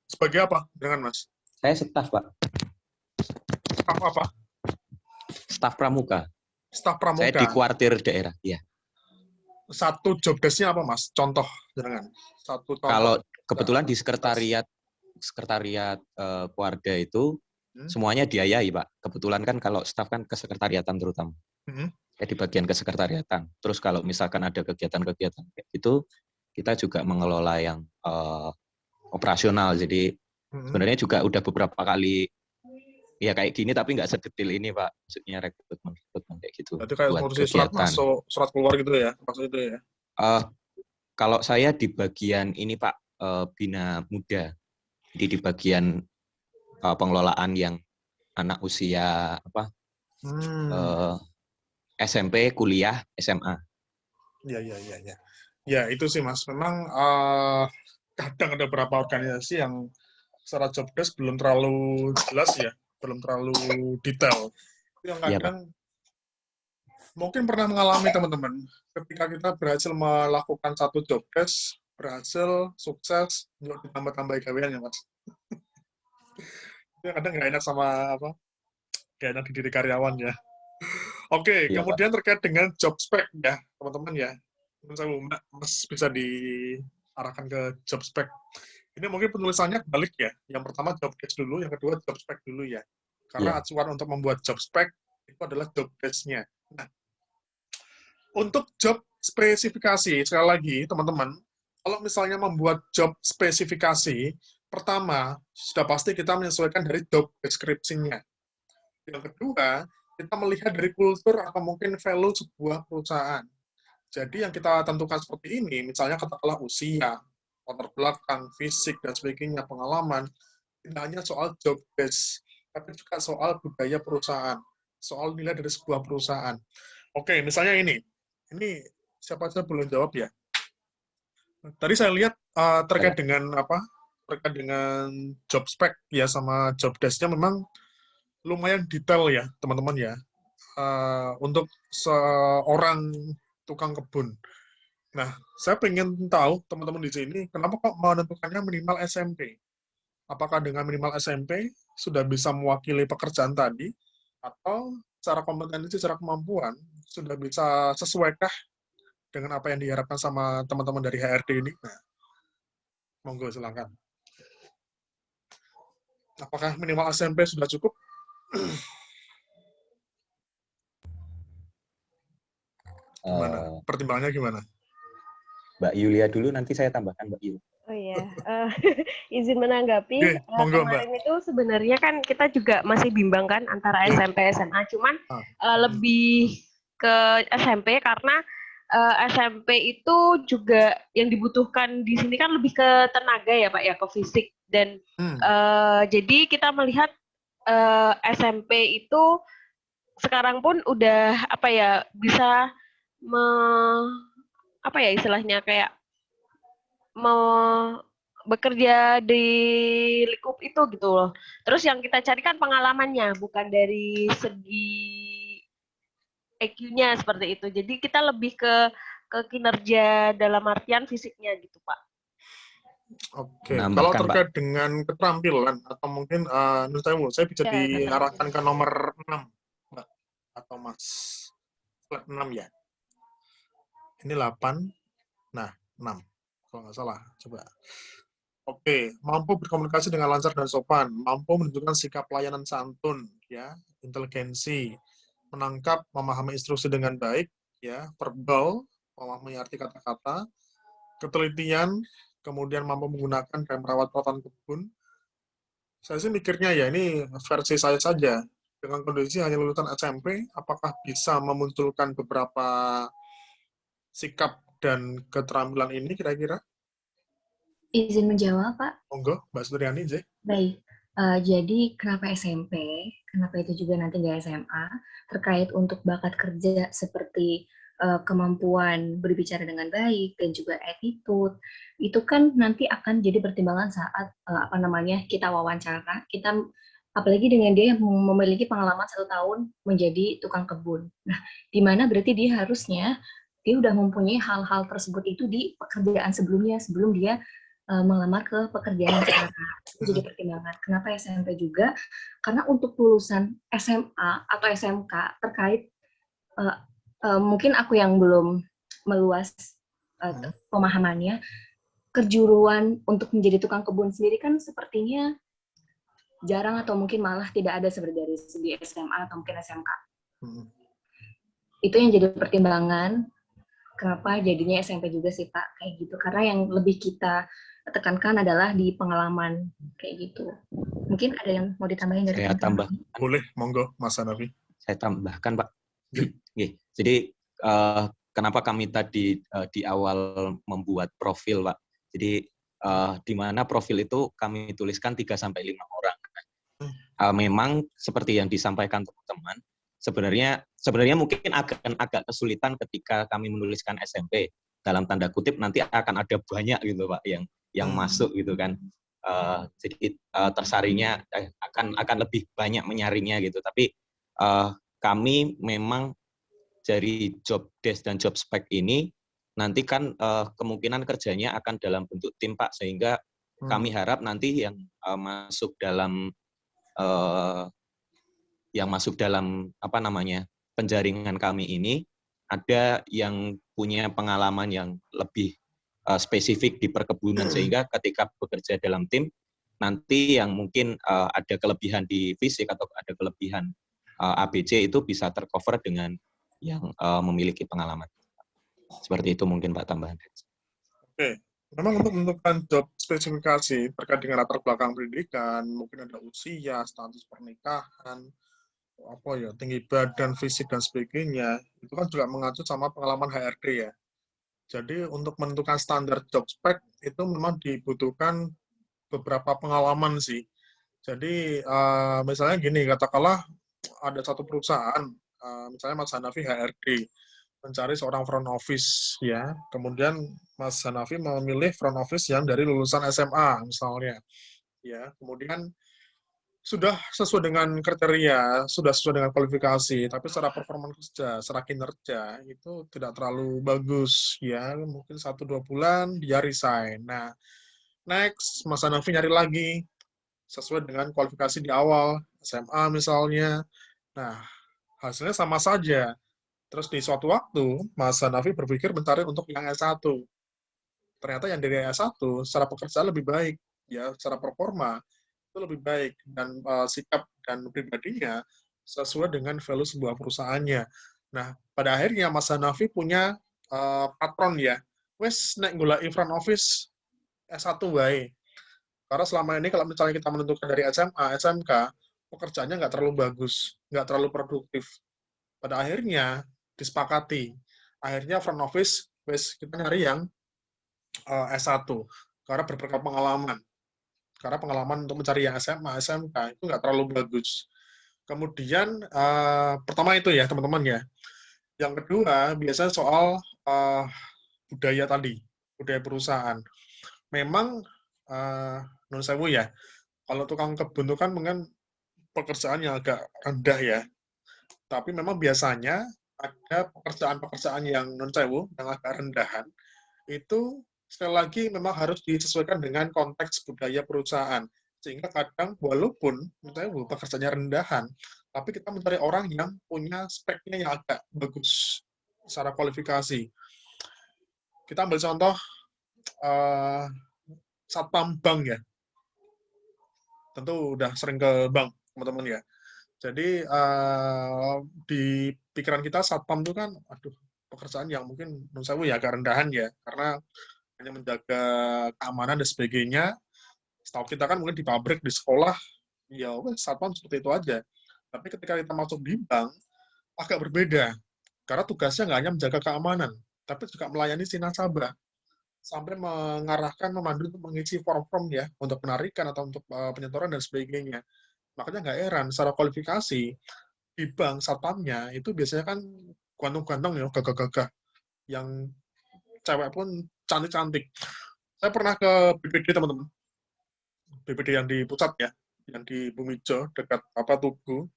Sebagai apa, dengan Mas? Saya staf, Pak. Staf apa? Staf Pramuka. Staf Pramuka. Saya di kuartir daerah, iya. Satu job desk-nya apa, Mas? Contoh, jangan. Satu contoh. Kalau kebetulan di sekretariat keluarga itu semuanya diayai, Pak. Kebetulan kan kalau staf kan kesekretariatan terutama. kayak di bagian kesekretariatan. Terus kalau misalkan ada kegiatan-kegiatan kayak gitu, kita juga mengelola yang operasional. Jadi sebenarnya juga udah beberapa kali ya kayak gini, tapi nggak sedetil ini Pak. Maksudnya rekrutmen kayak gitu. Berarti kayak Buat ngurusi surat kegiatan. masuk, surat keluar gitu ya, maksud itu ya? Kalau saya di bagian ini Pak, Bina Muda. Jadi di bagian pengelolaan yang anak usia SMP, kuliah, SMA. Ya. Ya, itu sih Mas. Memang kadang ada beberapa organisasi yang secara job desk belum terlalu jelas ya, belum terlalu detail. Itu yang Iya, kadang mungkin pernah mengalami teman-teman, ketika kita berhasil melakukan satu job desk, berhasil, sukses, yuk ditambah-tambah gawean ya Mas. Itu kadang nggak enak sama nggak enak di diri karyawan ya. Oke, Iya, Pak. kemudian terkait dengan job spec ya, teman-teman ya. Mas bisa diarahkan ke job spec. Ini mungkin penulisannya balik ya. Yang pertama job desk dulu, yang kedua job spec dulu ya. Karena Iya. acuan untuk membuat job spec itu adalah job desk-nya. Nah, untuk job spesifikasi, sekali lagi teman-teman, kalau misalnya membuat job spesifikasi, pertama, sudah pasti kita menyesuaikan dari job description-nya. Yang kedua, kita melihat dari kultur atau mungkin value sebuah perusahaan. Jadi yang kita tentukan seperti ini, misalnya katakanlah usia, latar belakang, fisik, dan sebagainya, pengalaman, tidak hanya soal job desk, tapi juga soal budaya perusahaan, soal nilai dari sebuah perusahaan. Oke, misalnya ini siapa saja belum jawab ya. Tadi saya lihat terkait dengan job spec ya sama job desk-nya memang lumayan detail ya teman-teman ya. Untuk seorang tukang kebun. Nah, saya pengen tahu teman-teman di sini, kenapa kok menentukannya minimal SMP? Apakah dengan minimal SMP sudah bisa mewakili pekerjaan tadi, atau secara kompetensi, secara kemampuan, sudah bisa sesuaikah dengan apa yang diharapkan sama teman-teman dari HRD ini? Nah, monggo silakan. Apakah minimal SMP sudah cukup? Gimana? Pertimbangannya gimana? Mbak Yulia dulu, nanti saya tambahkan Mbak Yulia. Oh iya, izin menanggapi. Oke, monggo, Kemarin itu sebenarnya kan kita juga masih bimbang kan antara SMP SMA, cuman lebih ke SMP karena SMP itu juga yang dibutuhkan di sini kan lebih ke tenaga ya Pak ya, ke fisik dan jadi kita melihat SMP itu sekarang pun udah bisa istilahnya kayak mau bekerja di lingkup itu gitu loh. Terus yang kita cari kan pengalamannya, bukan dari segi EQ-nya seperti itu. Jadi kita lebih ke kinerja dalam artian fisiknya gitu, Pak. Oke, kalau terkait dengan keterampilan atau mungkin saya bisa diarahkan ke nomor 6, Mbak, atau Mas. 6 ya. Ini 8, nah 6. Kalau nggak salah, coba. Oke, mampu berkomunikasi dengan lancar dan sopan, mampu menunjukkan sikap pelayanan santun, ya, inteligensi, menangkap, memahami instruksi dengan baik, ya, verbal, memahami arti kata-kata, ketelitian, kemudian mampu menggunakan dan merawat perawatan kebun. Saya sih mikirnya ya, ini versi saya saja. Dengan kondisi hanya lulusan SMP, apakah bisa memunculkan beberapa sikap dan keterampilan ini kira-kira? Izin menjawab, Pak? Monggo, Mbak Sutriani, J. Baik. Jadi kenapa SMP? Kenapa itu juga nanti nggak SMA? Terkait untuk bakat kerja seperti kemampuan berbicara dengan baik dan juga attitude, itu kan nanti akan jadi pertimbangan saat kita wawancara. Kita apalagi dengan dia yang memiliki pengalaman 1 tahun menjadi tukang kebun. Nah, di mana berarti dia harusnya dia udah mempunyai hal-hal tersebut itu di pekerjaan sebelumnya, sebelum dia melamar ke pekerjaan sekarang. Itu jadi pertimbangan. Kenapa SMP juga? Karena untuk lulusan SMA atau SMK terkait mungkin aku yang belum meluas pemahamannya, kejuruan untuk menjadi tukang kebun sendiri kan sepertinya jarang atau mungkin malah tidak ada seperti dari segi SMA atau mungkin SMK. Itu yang jadi pertimbangan kenapa jadinya SMP juga sih Pak, kayak gitu. Karena yang lebih kita tekankan adalah di pengalaman, kayak gitu. Mungkin ada yang mau ditambahin dari Saya teman-teman? tambah. Boleh, monggo Mas Hanafi. Saya tambahkan, Pak. Jadi kenapa kami tadi di awal membuat profil, Pak. Jadi di mana profil itu kami tuliskan 3-5 orang. Memang seperti yang disampaikan teman-teman, sebenarnya mungkin agak kesulitan ketika kami menuliskan SMP. Dalam tanda kutip nanti akan ada banyak gitu Pak yang masuk gitu kan. Jadi tersaringnya akan lebih banyak menyaringnya gitu. Tapi kami memang dari job desk dan job spec ini nanti kan kemungkinan kerjanya akan dalam bentuk tim Pak, sehingga kami harap nanti yang masuk dalam apa namanya penjaringan kami ini ada yang punya pengalaman yang lebih spesifik di perkebunan, sehingga ketika bekerja dalam tim nanti yang mungkin ada kelebihan di fisik atau ada kelebihan ABC itu bisa tercover dengan yang memiliki pengalaman. Seperti itu mungkin Pak tambahan. Oke. Memang untuk menentukan job spesifikasi terkait dengan latar belakang pendidikan, mungkin ada usia, status pernikahan, tinggi badan, fisik dan sebagainya, itu kan juga mengacu sama pengalaman HRD ya. Jadi untuk menentukan standar job spec itu memang dibutuhkan beberapa pengalaman sih. Jadi misalnya gini, katakanlah ada satu perusahaan, misalnya Mas Hanafi HRD, mencari seorang front office ya. Kemudian Mas Hanafi memilih front office yang dari lulusan SMA misalnya. Ya, kemudian sudah sesuai dengan kriteria, sudah sesuai dengan kualifikasi, tapi secara performa kerja, secara kinerja itu tidak terlalu bagus ya. Mungkin 1-2 bulan dia resign. Nah, next Mas Hanafi nyari lagi sesuai dengan kualifikasi di awal, SMA misalnya. Nah, hasilnya sama saja. Terus di suatu waktu, Mas Hanafi berpikir mencari untuk yang S1. Ternyata yang dari S1 secara pekerjaan lebih baik, ya, secara performa itu lebih baik, dan sikap dan pribadinya sesuai dengan value sebuah perusahaannya. Nah, pada akhirnya Mas Hanafi punya patron ya, wes nek goleki front office S1 wae. Karena selama ini kalau misalnya kita menentukan dari SMA, SMK, pekerjaannya nggak terlalu bagus, nggak terlalu produktif. Pada akhirnya disepakati. Akhirnya front office, wes kita nyari yang S1 karena berbekal pengalaman. Karena pengalaman untuk mencari yang SMA, SMK itu nggak terlalu bagus. Kemudian pertama itu ya teman-teman ya. Yang kedua biasanya soal budaya tadi, budaya perusahaan. Memang non sewu ya. Kalau tukang kebun itu kan mungkin pekerjaan yang agak rendah ya. Tapi memang biasanya ada pekerjaan-pekerjaan yang non sewu, yang agak rendahan, itu sekali lagi memang harus disesuaikan dengan konteks budaya perusahaan. Sehingga kadang walaupun misalnya pekerjaannya rendahan, tapi kita mencari orang yang punya speknya yang agak bagus secara kualifikasi. Kita ambil contoh satpam bank ya. Tentu udah sering ke bank, teman-teman ya. Jadi di pikiran kita satpam itu kan, pekerjaan yang mungkin menurut saya ya agak rendahan ya, karena hanya menjaga keamanan dan sebagainya. Setahu kita kan mungkin di pabrik, di sekolah, ya satpam seperti itu aja. Tapi ketika kita masuk di bank, agak berbeda. Karena tugasnya nggak hanya menjaga keamanan, tapi juga melayani si nasabah. Sampai mengarahkan, memandu untuk mengisi form-form ya, untuk penarikan atau untuk penyetoran dan sebagainya. Makanya nggak heran, secara kualifikasi, di bank satpamnya itu biasanya kan ganteng-ganteng ya, gagah-gagah. Yang cewek pun cantik-cantik. Saya pernah ke BPD teman-teman. BPD yang di pusat ya, yang di Bumijo, dekat Tugu.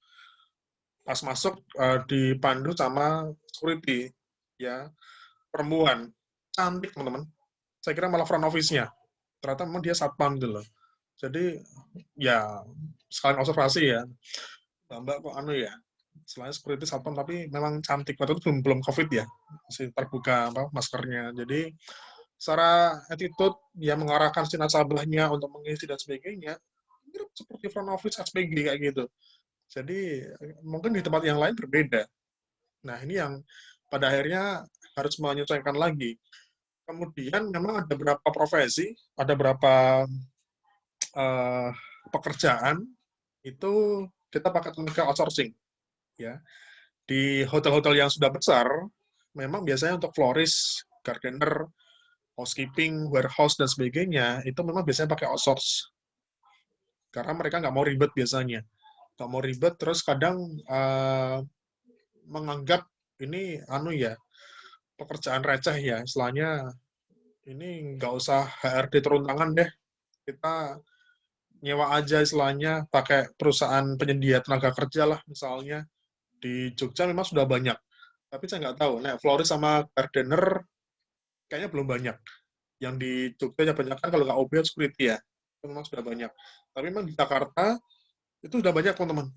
Pas masuk dipandu sama security, ya, perempuan. Cantik teman-teman. Saya kira malah front office-nya. Ternyata memang dia satpam gitu loh. Jadi, ya, sekalian observasi ya. Mbak kok ya, selain security satpam tapi memang cantik. Waktu itu belum COVID ya, masih terbuka maskernya. Jadi secara attitude ya mengarahkan si nasabahnya untuk mengisi dan sebagainya, seperti front office SPG kayak gitu. Jadi mungkin di tempat yang lain berbeda. Nah, ini yang pada akhirnya harus menyesuaikan lagi. Kemudian memang ada beberapa profesi, ada beberapa eh, pekerjaan itu kita pakai tenaga outsourcing, ya. Di hotel-hotel yang sudah besar, memang biasanya untuk florist, gardener, housekeeping, warehouse, dan sebagainya, itu memang biasanya pakai outsource. Karena mereka nggak mau ribet biasanya. Nggak mau ribet, terus kadang menganggap ini pekerjaan receh ya, istilahnya ini nggak usah HRD turun tangan deh, kita nyewa aja istilahnya, pakai perusahaan penyedia tenaga kerja lah misalnya. Di Jogja memang sudah banyak, tapi saya nggak tahu, nah florist sama gardener kayaknya belum banyak. Yang di Jogja banyak kan kalau nggak OB security ya, itu memang sudah banyak. Tapi memang di Jakarta itu sudah banyak teman-teman.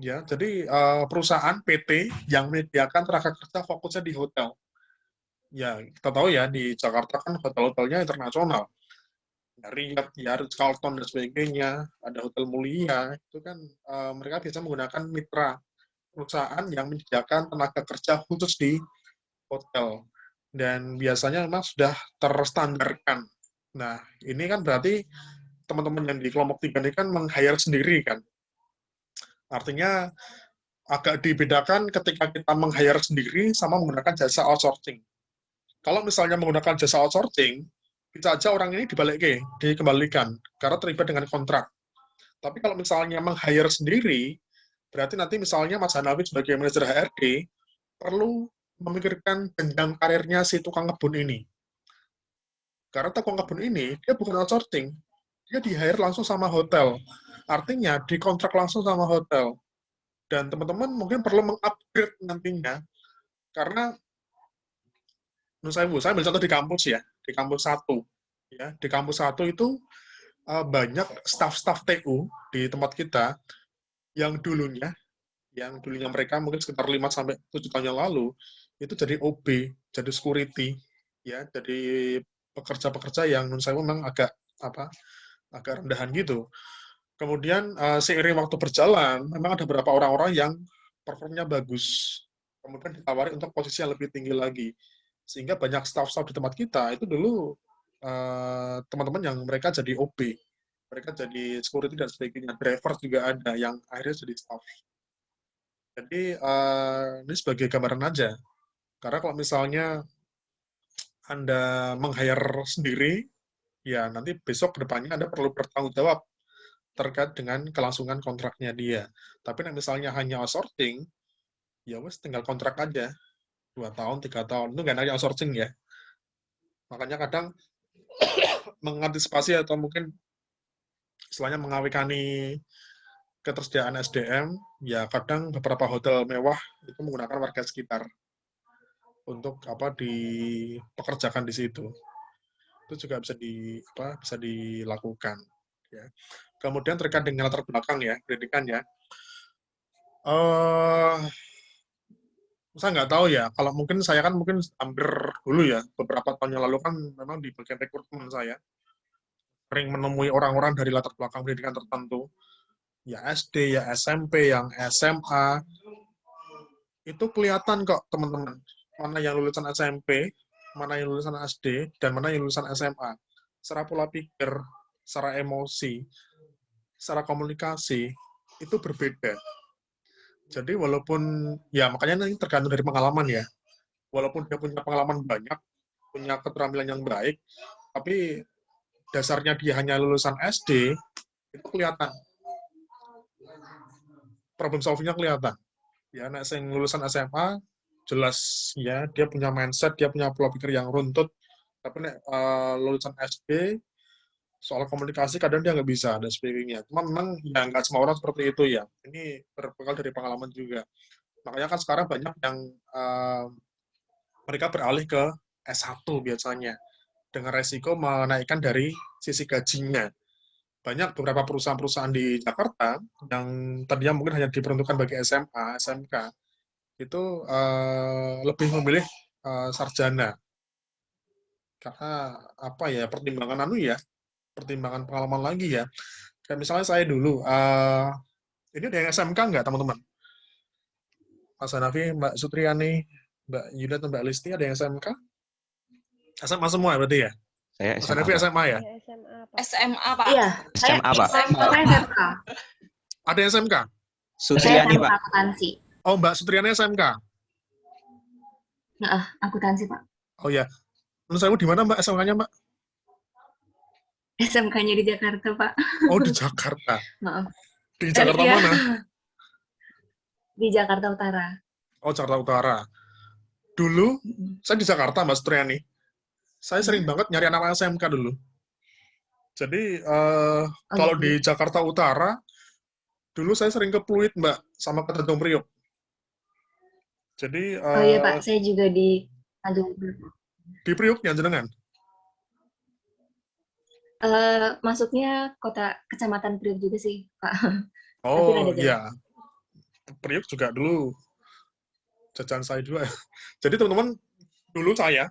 Ya, jadi perusahaan PT yang menyediakan tenaga kerja fokusnya di hotel. Ya, kita tahu ya di Jakarta kan hotel-hotelnya internasional. Dari ya Ritz-Carlton dan sebagainya, ada Hotel Mulia, itu kan mereka biasa menggunakan mitra perusahaan yang menyediakan tenaga kerja khusus di hotel. Dan biasanya memang sudah terstandarkan. Nah, ini kan berarti teman-teman yang di kelompok 3 ini kan meng-hire sendiri kan. Artinya agak dibedakan ketika kita meng-hire sendiri sama menggunakan jasa outsourcing. Kalau misalnya menggunakan jasa outsourcing, bisa aja orang ini dikembalikan, karena terlibat dengan kontrak. Tapi kalau misalnya meng-hire sendiri, berarti nanti misalnya Mas Hanafi sebagai manajer HRD, perlu memikirkan jenjang karirnya si tukang kebun ini. Karena tukang kebun ini, dia bukan outsourcing, dia di-hire langsung sama hotel. Artinya, dikontrak langsung sama hotel. Dan teman-teman mungkin perlu mengupgrade nantinya, karena saya ambil contoh di kampus ya, di kampus 1. Ya, di kampus 1 itu banyak staf-staf TU di tempat kita yang dulunya mereka mungkin sekitar 5 sampai 7 tahun yang lalu itu jadi OB, jadi security, ya, jadi pekerja-pekerja yang menurut saya memang agak rendahan gitu. Kemudian seiring waktu berjalan, memang ada beberapa orang-orang yang performnya bagus. Kemudian ditawari untuk posisi yang lebih tinggi lagi. Sehingga banyak staff-staff di tempat kita itu dulu teman-teman yang mereka jadi OB, mereka jadi security dan sebagainya, driver juga ada yang akhirnya jadi staff. Jadi ini sebagai gambaran aja, karena kalau misalnya Anda meng-hire sendiri, ya nanti besok ke depannya Anda perlu bertanggung jawab terkait dengan kelangsungan kontraknya dia. Tapi misalnya hanya outsourcing, ya wes tinggal kontrak aja, 2 tahun, 3 tahun, itu nggak namanya outsourcing ya. Makanya kadang mengantisipasi atau mungkin istilahnya mengawinkan ketersediaan SDM, ya kadang beberapa hotel mewah itu menggunakan warga sekitar untuk dipekerjakan di situ. Itu juga bisa dilakukan. Ya. Kemudian terkait dengan latar belakang ya, pendidikan ya. Saya nggak tahu ya, kalau mungkin saya kan mungkin hampir dulu ya, beberapa tahun yang lalu kan memang di bagian rekrutmen saya, sering menemui orang-orang dari latar belakang pendidikan tertentu, ya SD, ya SMP, yang SMA, itu kelihatan kok teman-teman, mana yang lulusan SMP, mana yang lulusan SD, dan mana yang lulusan SMA. Secara pola pikir, secara emosi, secara komunikasi, itu berbeda. Jadi walaupun, ya makanya ini tergantung dari pengalaman ya, walaupun dia punya pengalaman banyak, punya keterampilan yang baik, tapi dasarnya dia hanya lulusan SD, itu kelihatan. Problem solving-nya kelihatan. Ya, anak yang lulusan SMA, jelas ya, dia punya mindset, dia punya pola pikir yang runtut, tapi lulusan SD, soal komunikasi kadang dia nggak bisa, dan sebagainya. Cuma memang ya nggak semua orang seperti itu ya. Ini berbekal dari pengalaman juga. Makanya kan sekarang banyak yang mereka beralih ke S1 biasanya, dengan resiko menaikkan dari sisi gajinya. Banyak beberapa perusahaan-perusahaan di Jakarta yang tadinya mungkin hanya diperuntukkan bagi SMA, SMK, itu lebih memilih sarjana. Karena pertimbangan pengalaman lagi ya. Kayak misalnya saya dulu, ini ada yang SMK nggak teman-teman? Mas Hanafi, Mbak Sutriani, Mbak Yuda, atau Mbak Listi, ada yang SMK? SMA semua ya berarti ya? Saya Mas SMA, Hanafi Pak. SMA ya? Saya SMA, Pak. SMA, Pak. Iya, saya SMA, Pak. saya SMK. Ada yang SMK? Saya Sutriani, SMK Pak. akuntansi. Oh, Mbak Sutriani SMK? Nah, akuntansi, Pak. Oh ya. Menurut saya di mana Mbak SMK-nya, Mbak? SMK-nya di Jakarta, Pak. Oh, di Jakarta. Maaf. Di Jakarta Iya. mana? Di Jakarta Utara. Oh, Jakarta Utara. Dulu, saya di Jakarta, Mbak Sutriani. Saya sering banget nyari anak SMK dulu. Jadi, kalau di Jakarta Utara, dulu saya sering ke Pluit, Mbak, sama ke Tanjung Priok. Jadi, Oh iya, Pak. Saya juga di Tanjung Priok. di Prioknya jenengan? Maksudnya kecamatan Priok juga sih, Pak. Oh, iya. Priok juga dulu jajan saya juga. Jadi, teman-teman, dulu saya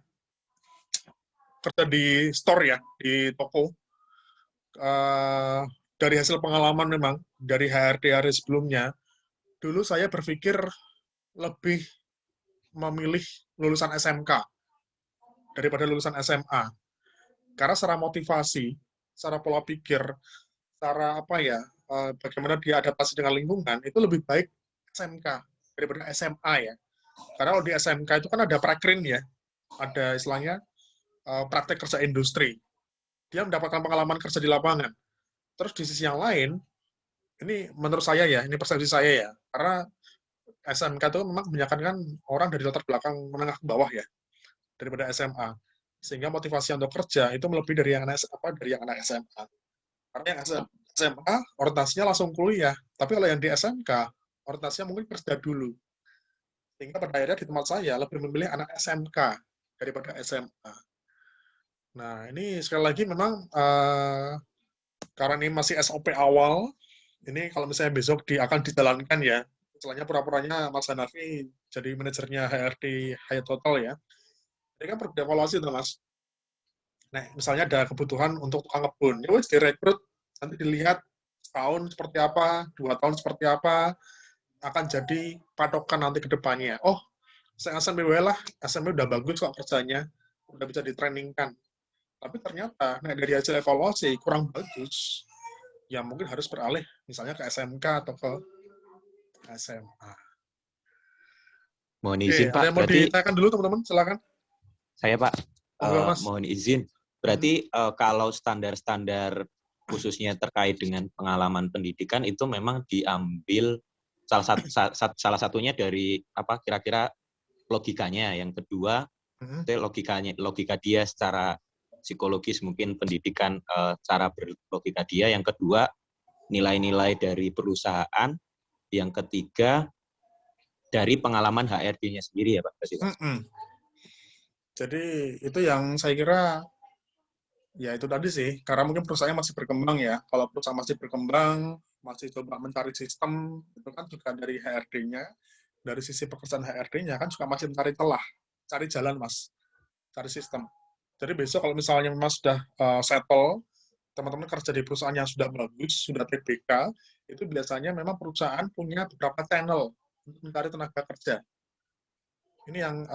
kerja di store ya, di toko. Dari hasil pengalaman memang, dari HRD sebelumnya, dulu saya berpikir lebih memilih lulusan SMK daripada lulusan SMA. Karena secara motivasi, secara pola pikir, secara apa ya, bagaimana dia adaptasi dengan lingkungan, itu lebih baik SMK daripada SMA ya. Karena kalau di SMK itu kan ada prakrin ya, ada istilahnya praktek kerja industri. Dia mendapatkan pengalaman kerja di lapangan. Terus di sisi yang lain, ini menurut saya ya, ini persepsi saya ya, karena SMK itu memang kebanyakan orang dari latar belakang menengah ke bawah ya, daripada SMA. Sehingga motivasi untuk kerja itu melebihi dari yang anak SMA. Karena yang SMA, orientasinya langsung kuliah. Tapi kalau yang di SMK, orientasinya mungkin kerja dulu. Sehingga pada akhirnya di tempat saya lebih memilih anak SMK daripada SMA. Nah, ini sekali lagi memang karena ini masih SOP awal, ini kalau misalnya besok akan dijalankan ya, istilahnya pura-puranya Mas Hanafi jadi manajernya HRD High Total ya. Ini kan perlu dievaluasi tuh, Mas. Nah, misalnya ada kebutuhan untuk tukang kebun, ya wes direkrut, nanti dilihat setahun seperti apa, 2 tahun seperti apa, akan jadi patokan nanti ke depannya. Oh, saya SMP lah, SMP udah bagus kok kerjanya, udah bisa ditrainingkan. Tapi ternyata, nah dari hasil evaluasi kurang bagus, ya mungkin harus beralih, misalnya ke SMK atau ke SMA. Mohon izin, Oke, Pak. ada yang mau Berarti ditanyakan dulu, teman-teman? Silakan. saya, Pak, Mas. mohon izin. Berarti kalau standar-standar khususnya terkait dengan pengalaman pendidikan itu memang diambil salah satunya dari apa kira-kira logikanya. Yang kedua, logika dia secara psikologis, mungkin pendidikan cara berlogika dia. Yang kedua, nilai-nilai dari perusahaan. Yang ketiga, dari pengalaman HRD-nya sendiri ya, Pak. Jadi itu yang saya kira ya itu tadi sih, karena mungkin perusahaannya masih berkembang ya. Kalau perusahaan masih berkembang, masih coba mencari sistem, itu kan juga dari HRD-nya, dari sisi pekerjaan HRD-nya kan juga masih mencari celah, cari jalan Mas, cari sistem. Jadi besok kalau misalnya Mas sudah settle, teman-teman kerja di perusahaan yang sudah bagus, sudah TBK, itu biasanya memang perusahaan punya beberapa channel untuk mencari tenaga kerja. Ini yang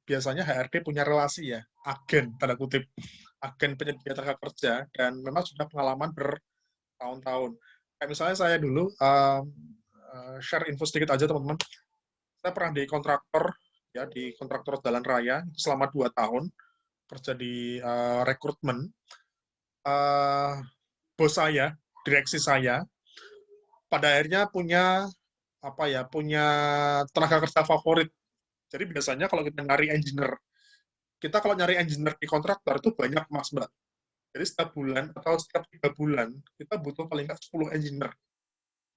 biasanya HRD punya relasi ya, agen, tanda kutip, agen penyedia tenaga kerja, dan memang sudah pengalaman bertahun-tahun. Kayak misalnya saya dulu, share info sedikit aja teman-teman, saya pernah di kontraktor, ya di kontraktor jalan raya, selama 2 tahun, kerja di rekrutmen. Bos saya, direksi saya, pada akhirnya punya tenaga kerja favorit. Jadi biasanya kalau kita nyari engineer, kita kalau nyari engineer di kontraktor itu banyak Mas Mbak. Jadi setiap bulan atau setiap 3 bulan, kita butuh paling nggak 10 engineer.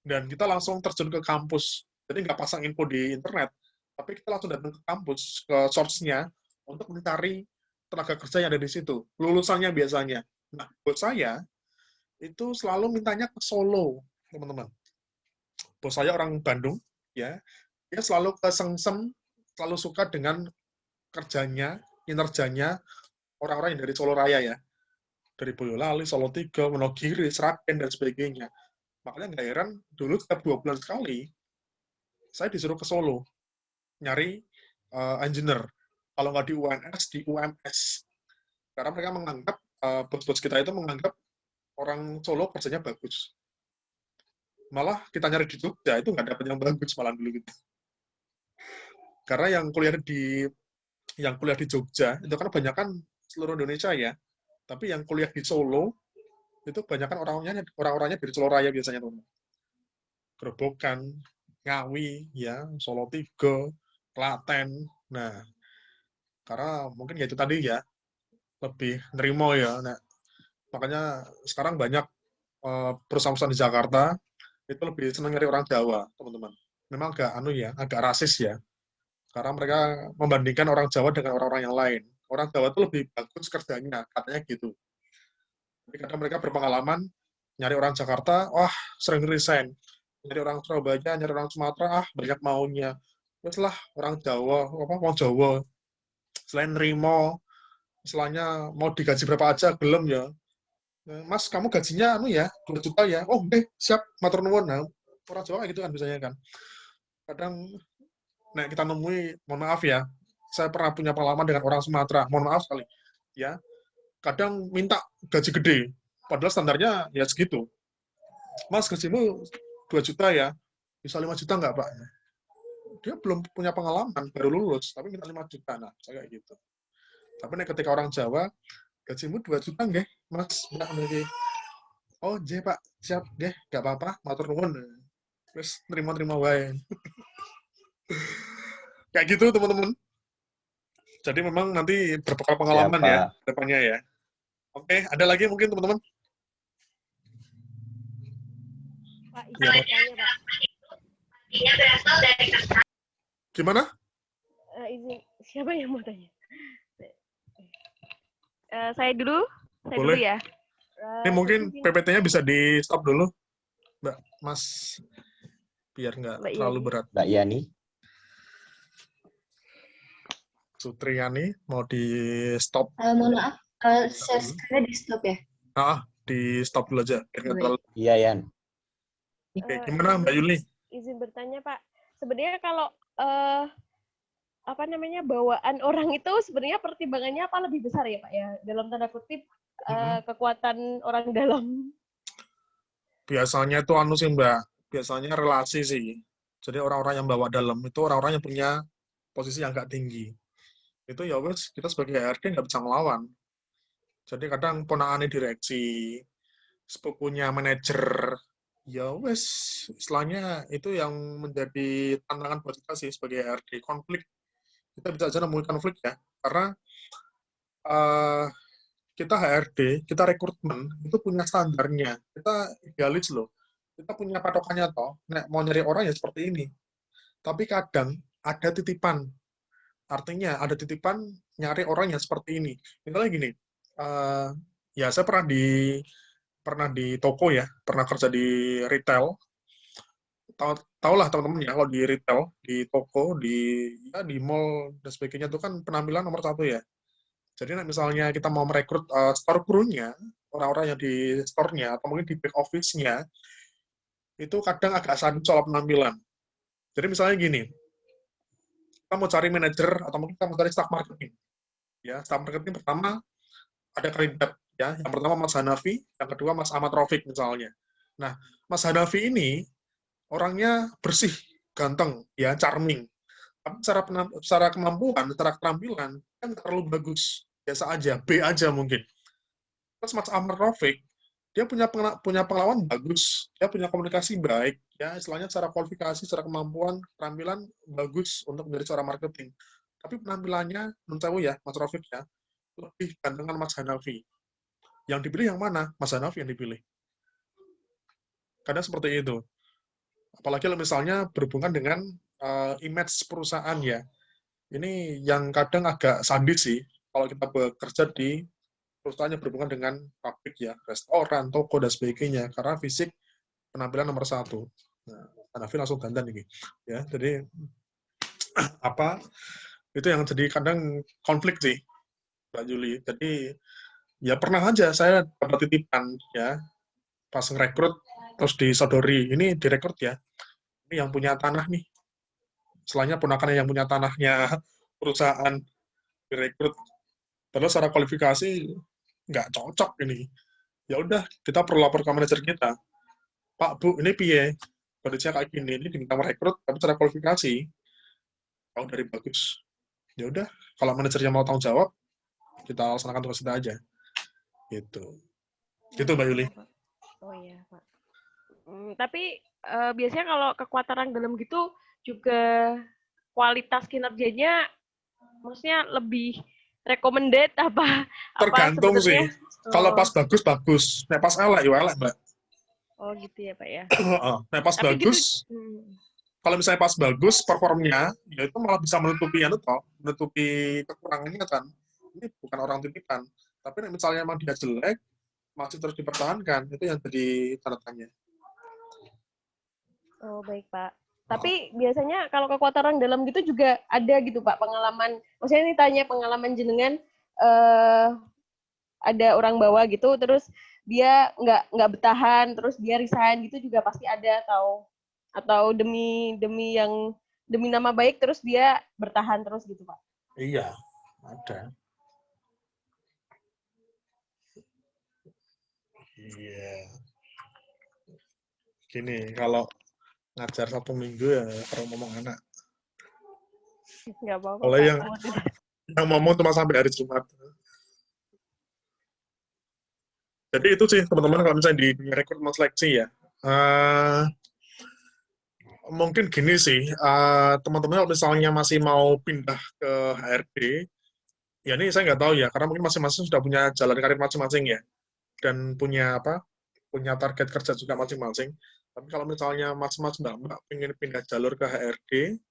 Dan kita langsung terjun ke kampus. Jadi nggak pasang info di internet, tapi kita langsung datang ke kampus, ke source-nya, untuk mencari tenaga kerja yang ada di situ. Lulusannya biasanya. Nah, buat saya, itu selalu mintanya ke Solo, teman-teman. Bos saya orang Bandung, ya, dia selalu kesengsem, selalu suka dengan kerjanya, kinerjanya orang-orang yang dari Solo Raya ya, dari Boyolali, Solo 3, Wonogiri, Sragen dan sebagainya. Makanya nggak heran dulu setiap 2 bulan sekali saya disuruh ke Solo nyari engineer. Kalau nggak di UNS, di UMS. Karena mereka menganggap, bos-bos kita itu menganggap orang Solo kerjanya bagus. Malah kita nyari di Jogja, itu nggak dapat yang bagus malah dulu gitu. Karena yang kuliah di Jogja, itu kan kebanyakan seluruh Indonesia ya. Tapi yang kuliah di Solo, itu kebanyakan orang-orangnya dari Solo Raya biasanya, teman. Gerobokan, Ngawi, ya, Solo 3, Klaten. Nah, karena mungkin ya itu tadi ya, lebih nerimo ya. Nah, makanya sekarang banyak perusahaan-perusahaan di Jakarta itu lebih senang nyari orang Jawa, teman-teman. Memang agak rasis ya. Karena mereka membandingkan orang Jawa dengan orang-orang yang lain. Orang Jawa itu lebih bagus kerjanya, katanya gitu. Tapi kadang mereka berpengalaman, nyari orang Jakarta, wah sering resign. Nyari orang Surabaya, nyari orang Sumatera, banyak maunya. Terus lah, orang Jawa, orang Jawa, selain nerimo, istilahnya mau digaji berapa aja, belum ya. Mas, kamu gajinya 2 juta ya? Oh, siap, matur nuwun. Nah, orang Jawa kayak gitu kan biasanya kan. Kadang kita nemui, mohon maaf ya, saya pernah punya pengalaman dengan orang Sumatera, mohon maaf sekali, ya, kadang minta gaji gede, padahal standarnya ya segitu. Mas, gajimu 2 juta ya, bisa 5 juta nggak, Pak? Dia belum punya pengalaman, baru lulus, tapi minta 5 juta, nah, saya kayak gitu. Tapi ketika orang Jawa, gajimu 2 juta nggih, Mas, Mbak, oh, Pak, siap, nggih, nggak apa-apa, matur nuwun. Terus nerima-nerima wae. Kayak gitu, teman-teman. Jadi memang nanti berbekal pengalaman ya, depannya ya. Oke, ada lagi mungkin teman-teman? Pak, izin bertanya, Pak. Gimana? Izin, siapa yang mau tanya? Saya dulu Boleh. Dulu ya. Ini mungkin PPT-nya bisa di stop dulu, Mbak, Mas, biar nggak terlalu berat. Mbak Yani. Sutriani, mau di stop? Mohon maaf, share screen-nya di stop ya? Di stop dulu aja. Iya, Yan. Oke, gimana Mbak Yuli? Izin bertanya, Pak. Sebenarnya kalau bawaan orang itu sebenarnya pertimbangannya apa lebih besar ya, Pak ya? Dalam tanda kutip kekuatan orang dalam. Biasanya itu sih Mbak, biasanya relasi sih. Jadi orang-orang yang bawa dalam itu orang-orang yang punya posisi yang agak tinggi. Itu ya wes, kita sebagai HRD nggak bisa ngelawan. Jadi kadang ponakannya direksi, sepupunya manajer, ya wes, istilahnya itu yang menjadi tantangan buat kita sih sebagai HRD, konflik. Kita bisa aja nemuin konflik ya, karena kita HRD, kita rekrutmen, itu punya standarnya. Kita idealis loh. Kita punya patokannya toh. Mau nyari orang ya seperti ini. Tapi kadang ada titipan. Artinya ada titipan nyari orang yang seperti ini. Misalnya gini, ya saya pernah di toko ya, pernah kerja di retail. Tahu lah teman-teman ya, kalau di retail, di toko, di mall dan sebagainya itu kan penampilan nomor 1 ya. Jadi misalnya kita mau merekrut store crew-nya, orang-orang yang di store-nya, atau mungkin di back office-nya, itu kadang agak sadis soal penampilan. Jadi misalnya gini, kita mau cari manajer, atau mungkin kita mau cari staff marketing. Ya, staff marketing pertama, ada kandidat. Ya. Yang pertama Mas Hanafi, yang kedua Mas Ahmad Rafiq misalnya. Nah, Mas Hanafi ini, orangnya bersih, ganteng, ya charming. Tapi secara kemampuan, secara keterampilan, kan terlalu bagus. Biasa aja, B aja mungkin. Terus Mas Ahmad Rafiq, dia punya pengalaman bagus, dia punya komunikasi baik, ya istilahnya secara kualifikasi, secara kemampuan, keterampilan bagus untuk menjadi seorang marketing. Tapi penampilannya, menurut saya ya, Mas Rafiq ya, lebih gantengan Mas Hanafi. Yang dipilih yang mana? Mas Hanafi yang dipilih. Kadang seperti itu. Apalagi kalau misalnya berhubungan dengan image perusahaan ya. Ini yang kadang agak sadis sih, kalau kita bekerja di perusahaan yang berhubungan dengan pabrik ya, restoran, toko, dan sebagainya. Karena fisik penampilan nomor 1. Nah, Hanafi langsung dandan ini. Ya, jadi itu yang jadi kadang konflik sih, Mbak Juli. Jadi ya pernah aja saya dapat titipan ya, pas ngerekrut terus disodori, ini direkrut ya, ini yang punya tanah nih, Selainnya ponakannya yang punya tanahnya perusahaan direkrut. Terus secara kualifikasi nggak cocok ini. Ya udah, kita perlu lapor ke manajer kita. Pak, Bu, ini piye? Kondisinya kayak gini, ini diminta merekrut, tapi secara kualifikasi, kalau dari bagus. Ya udah, kalau manajernya mau tanggung jawab, kita laksanakan tugas kita aja. Gitu. Gitu, Mbak Yuli. Oh iya, Pak. Tapi biasanya kalau kekuatan orang dalam gitu juga kualitas kinerjanya maksudnya lebih recommended apa Tergantung sih. sebenarnya? Kalau pas bagus. Nek pas elek, ya elek, Mbak. Oh gitu ya, Pak ya. Nek pas Tapi bagus, gitu. kalau misalnya pas bagus performnya, ya itu malah bisa menutupi kekurangannya kan. Ini bukan orang tipikan. Tapi misalnya emang dia jelek, masih terus dipertahankan, itu yang jadi tanda tanya. Oh baik Pak. Tapi biasanya kalau kekuatan orang dalam gitu juga ada gitu Pak pengalaman. Maksudnya ini tanya pengalaman jenengan ada orang bawah gitu, terus dia nggak bertahan, terus dia resign gitu juga pasti ada atau demi nama baik terus dia bertahan terus gitu Pak. Iya, ada. Iya. Gini, kalau ngajar Sabtu Minggu ya perlu ngomong anak. Nggak apa-apa. Kalau yang ngomong cuma sampai hari Jumat. Jadi itu sih teman-teman kalau misalnya di rekrutmen seleksi ya. Mungkin gini sih, teman-teman kalau misalnya masih mau pindah ke HRD, ya ini saya nggak tahu ya, karena mungkin masing-masing sudah punya jalan karir masing-masing ya, dan punya target kerja juga masing-masing. Tapi kalau misalnya mas-mas mbak-mbak pengen pindah jalur ke HRD,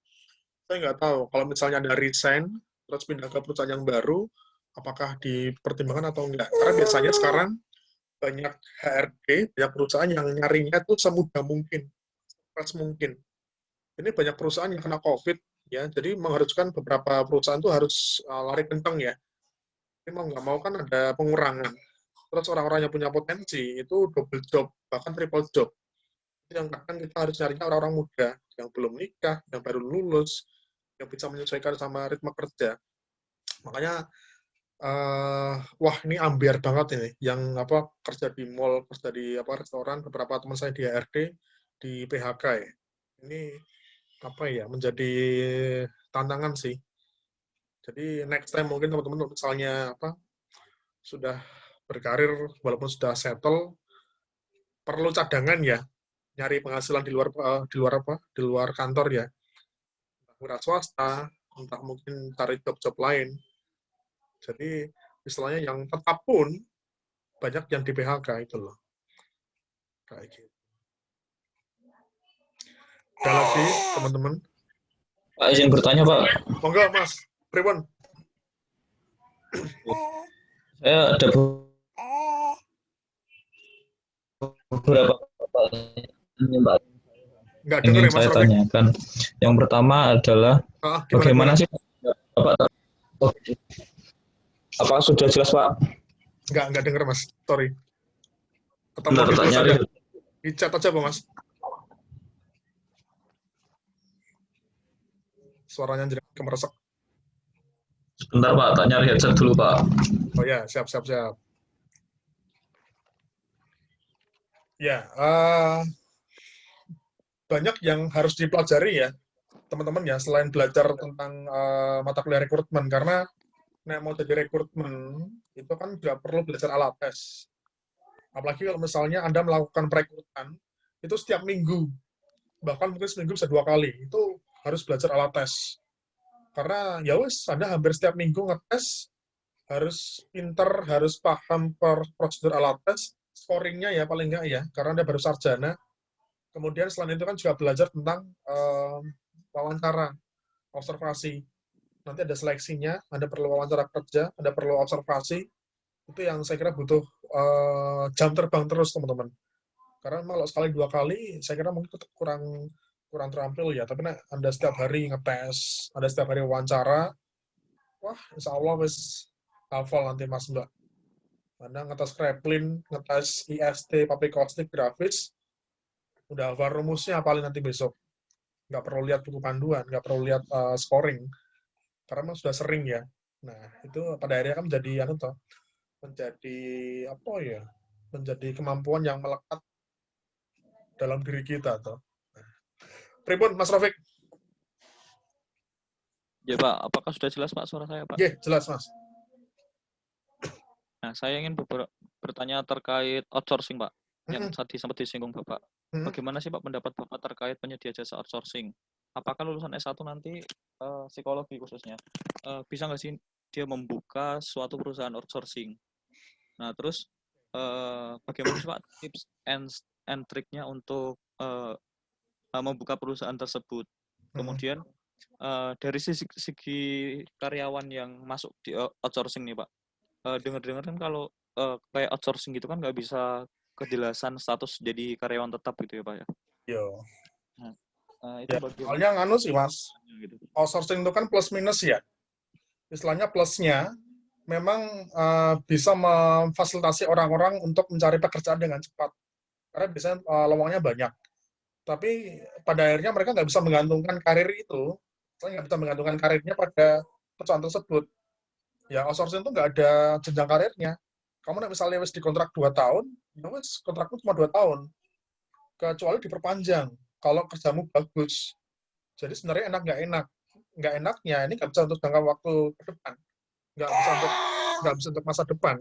saya nggak tahu. Kalau misalnya ada resign, terus pindah ke perusahaan yang baru, apakah dipertimbangkan atau enggak? Karena biasanya sekarang banyak HRD, banyak perusahaan yang nyarinya tuh semudah mungkin, secepat mungkin. Ini banyak perusahaan yang kena COVID, ya, jadi mengharuskan beberapa perusahaan tuh harus lari kencang ya. Tapi mau nggak mau kan ada pengurangan. Terus orang-orang yang punya potensi itu double job, bahkan triple job. Yang kadang kita harus nyarinya orang-orang muda, yang belum nikah, yang baru lulus, yang bisa menyesuaikan sama ritme kerja. Makanya wah ini ambiar banget ini, yang kerja di mall, kerja di restoran, beberapa teman saya di HRD di PHK ya. Ini menjadi tantangan sih. Jadi next time mungkin teman-teman misalnya sudah berkarir walaupun sudah settle, perlu cadangan ya, nyari penghasilan di luar kantor ya, entah wira swasta, entah mungkin cari job-job lain. Jadi istilahnya yang tetap pun banyak yang di PHK itu loh. Kayak gitu. Ada lagi teman-teman? Pak izin bertanya Pak. Monggo Mas, Priwon. Saya ada beberapa pertanyaan Pak. Nggak dengar ya Mas saya tanyakan. Yang pertama adalah bagaimana sih Bapak? Apa sudah jelas Pak? Nggak dengar Mas, sorry. Benar, pertanyaan di chat aja Pak Mas. Suaranya jadi kemeresek. Sebentar Pak, tanya headset dulu Pak. Oh ya, siap. Ya, banyak yang harus dipelajari ya, teman-teman ya, selain belajar tentang mata kuliah rekrutmen, karena mau jadi rekrutmen, itu kan juga perlu belajar alat tes. Apalagi kalau misalnya Anda melakukan perekrutan, itu setiap minggu, bahkan mungkin seminggu bisa 2 kali, itu harus belajar alat tes. Karena ya wes, Anda hampir setiap minggu ngetes, harus pinter, harus paham prosedur alat tes, scoringnya ya paling nggak ya, karena Anda baru sarjana. Kemudian selain itu kan juga belajar tentang wawancara, observasi. Nanti ada seleksinya, Anda perlu wawancara kerja, Anda perlu observasi. Itu yang saya kira butuh jam terbang terus, teman-teman. Karena kalau sekali 2 kali, saya kira mungkin tetap kurang terampil ya. Tapi Anda setiap hari ngetes, Anda setiap hari wawancara, wah, insya Allah wis hafal nanti Mas Mbak. Anda ngetes Kreplin, ngetes IST, public costing, grafis, udah hafal rumusnya paling nanti besok. nggak perlu lihat buku panduan, nggak perlu lihat scoring, karena memang sudah sering ya. Nah, itu pada akhirnya kan menjadi apa ya? Menjadi kemampuan yang melekat dalam diri kita toh. Pripun Mas Rafiq? Ya Pak, apakah sudah jelas Pak suara saya Pak? Iya, jelas Mas. Nah, saya ingin bertanya terkait outsourcing Pak, yang tadi sempat disinggung Bapak. Bagaimana sih Pak pendapat Bapak terkait penyedia jasa outsourcing? Apakah lulusan S1 nanti psikologi khususnya bisa nggak sih dia membuka suatu perusahaan outsourcing? Nah, terus bagaimana sih Pak tips and triknya untuk membuka perusahaan tersebut? Kemudian dari segi karyawan yang masuk di outsourcing nih Pak, dengar-dengar kan kalau kayak outsourcing gitu kan nggak bisa kejelasan status jadi karyawan tetap gitu ya Pak ya? Yo. Nah, itu ya, bagaimana? soalnya nganu sih Mas, Gitu. outsourcing itu kan plus minus ya. Istilahnya plusnya memang bisa memfasilitasi orang-orang untuk mencari pekerjaan dengan cepat. Karena biasanya lowongannya banyak. Tapi pada akhirnya mereka nggak bisa menggantungkan karir itu, nggak bisa menggantungkan karirnya pada perusahaan tersebut. Ya, outsourcing itu nggak ada jenjang karirnya. Kamu misalnya wis dikontrak 2 tahun, ya wis kontrakmu cuma 2 tahun. Kecuali diperpanjang, kalau kerjamu bagus. Jadi sebenarnya enak nggak enak. Nggak enaknya, ini nggak bisa untuk jangka waktu ke depan. Nggak bisa untuk masa depan.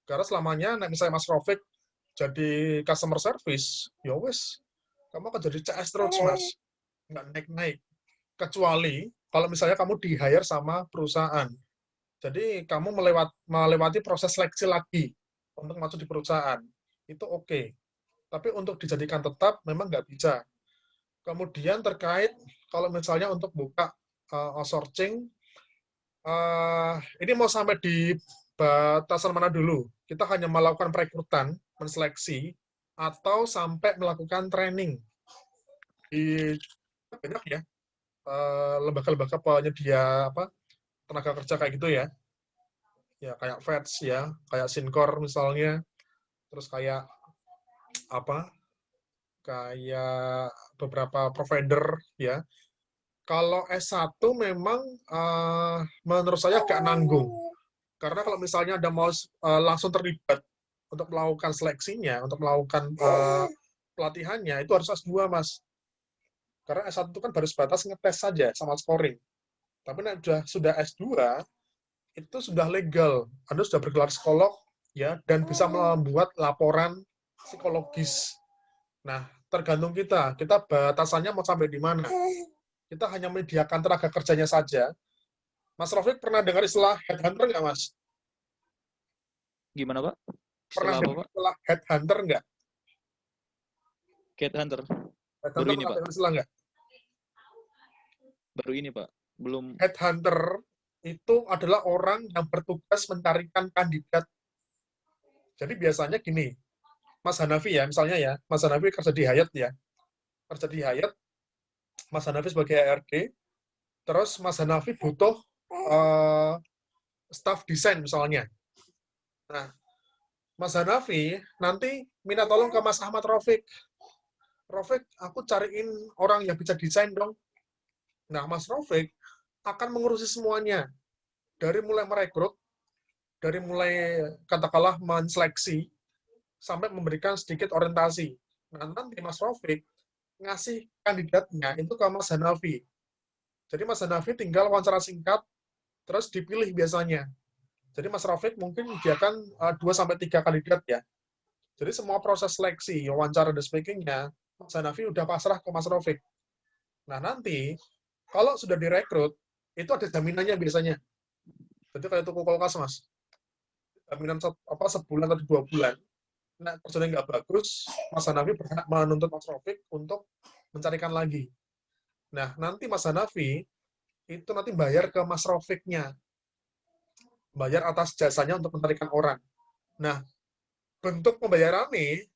Karena selamanya, misalnya Mas Rafiq jadi customer service, ya wis, kamu akan jadi CS terus, Mas. Nggak naik-naik. Kecuali kalau misalnya kamu di-hire sama perusahaan. Jadi kamu melewati proses seleksi lagi untuk masuk di perusahaan. Itu oke. Tapi untuk dijadikan tetap memang nggak bisa. Kemudian terkait kalau misalnya untuk buka outsourcing, ini mau sampai di batasan mana dulu? Kita hanya melakukan perekrutan, menseleksi, atau sampai melakukan training. Di banyak ya lembaga-lembaga penyedia tenaga kerja kayak gitu ya. Ya kayak VETS ya, kayak Sincor misalnya. Terus kayak kayak beberapa provider ya. Kalau S1 memang menurut saya agak nanggung. Karena kalau misalnya Anda mau langsung terlibat untuk melakukan seleksinya, untuk melakukan pelatihannya, itu harus S2, Mas. Karena S1 itu kan baru sebatas ngetes saja sama scoring. Tapi sudah S2, itu sudah legal. Anda sudah bergelar psikolog, ya, dan bisa membuat laporan psikologis. Nah, tergantung kita batasannya mau sampai di mana. Kita hanya menyediakan tenaga kerjanya saja. Mas Rafiq pernah dengar istilah headhunter nggak, Mas? Gimana Pak? Pernah dengar istilah headhunter nggak? Headhunter. Baru ini, Pak. Istilah nggak? Baru ini, Pak. Belum. Headhunter itu adalah orang yang bertugas mencarikan kandidat. Jadi biasanya gini, Mas Hanafi ya, misalnya ya, Mas Hanafi kerja di Hyatt ya. Kerja di Hyatt, Mas Hanafi sebagai HRD, terus Mas Hanafi butuh staff desain misalnya. Nah, Mas Hanafi nanti minta tolong ke Mas Ahmad Rafiq. Rafiq, aku cariin orang yang bisa desain dong. Nah, Mas Rafiq akan mengurusi semuanya. Dari mulai merekrut, dari mulai katakanlah menseleksi, sampai memberikan sedikit orientasi. Nah, nanti Mas Rafiq ngasih kandidatnya itu ke Mas Hanafi. Jadi Mas Hanafi tinggal wawancara singkat, terus dipilih biasanya. Jadi Mas Rafiq mungkin menyediakan 2-3 kandidat ya. Jadi semua proses seleksi, wawancara dan sebagainya, Mas Hanafi udah pasrah ke Mas Rafiq. Nah nanti, kalau sudah direkrut, itu ada jaminannya biasanya. Jadi kayak toko kulkas, Mas. Jaminan sebulan atau 2 bulan. Nah, kerjanya nggak bagus, Mas Hanafi berhak menuntut Mas Rafiq untuk mencarikan lagi. Nah, nanti Mas Hanafi itu nanti bayar ke Mas Rafiqnya. Bayar atas jasanya untuk mencarikan orang. Nah, bentuk pembayaran ini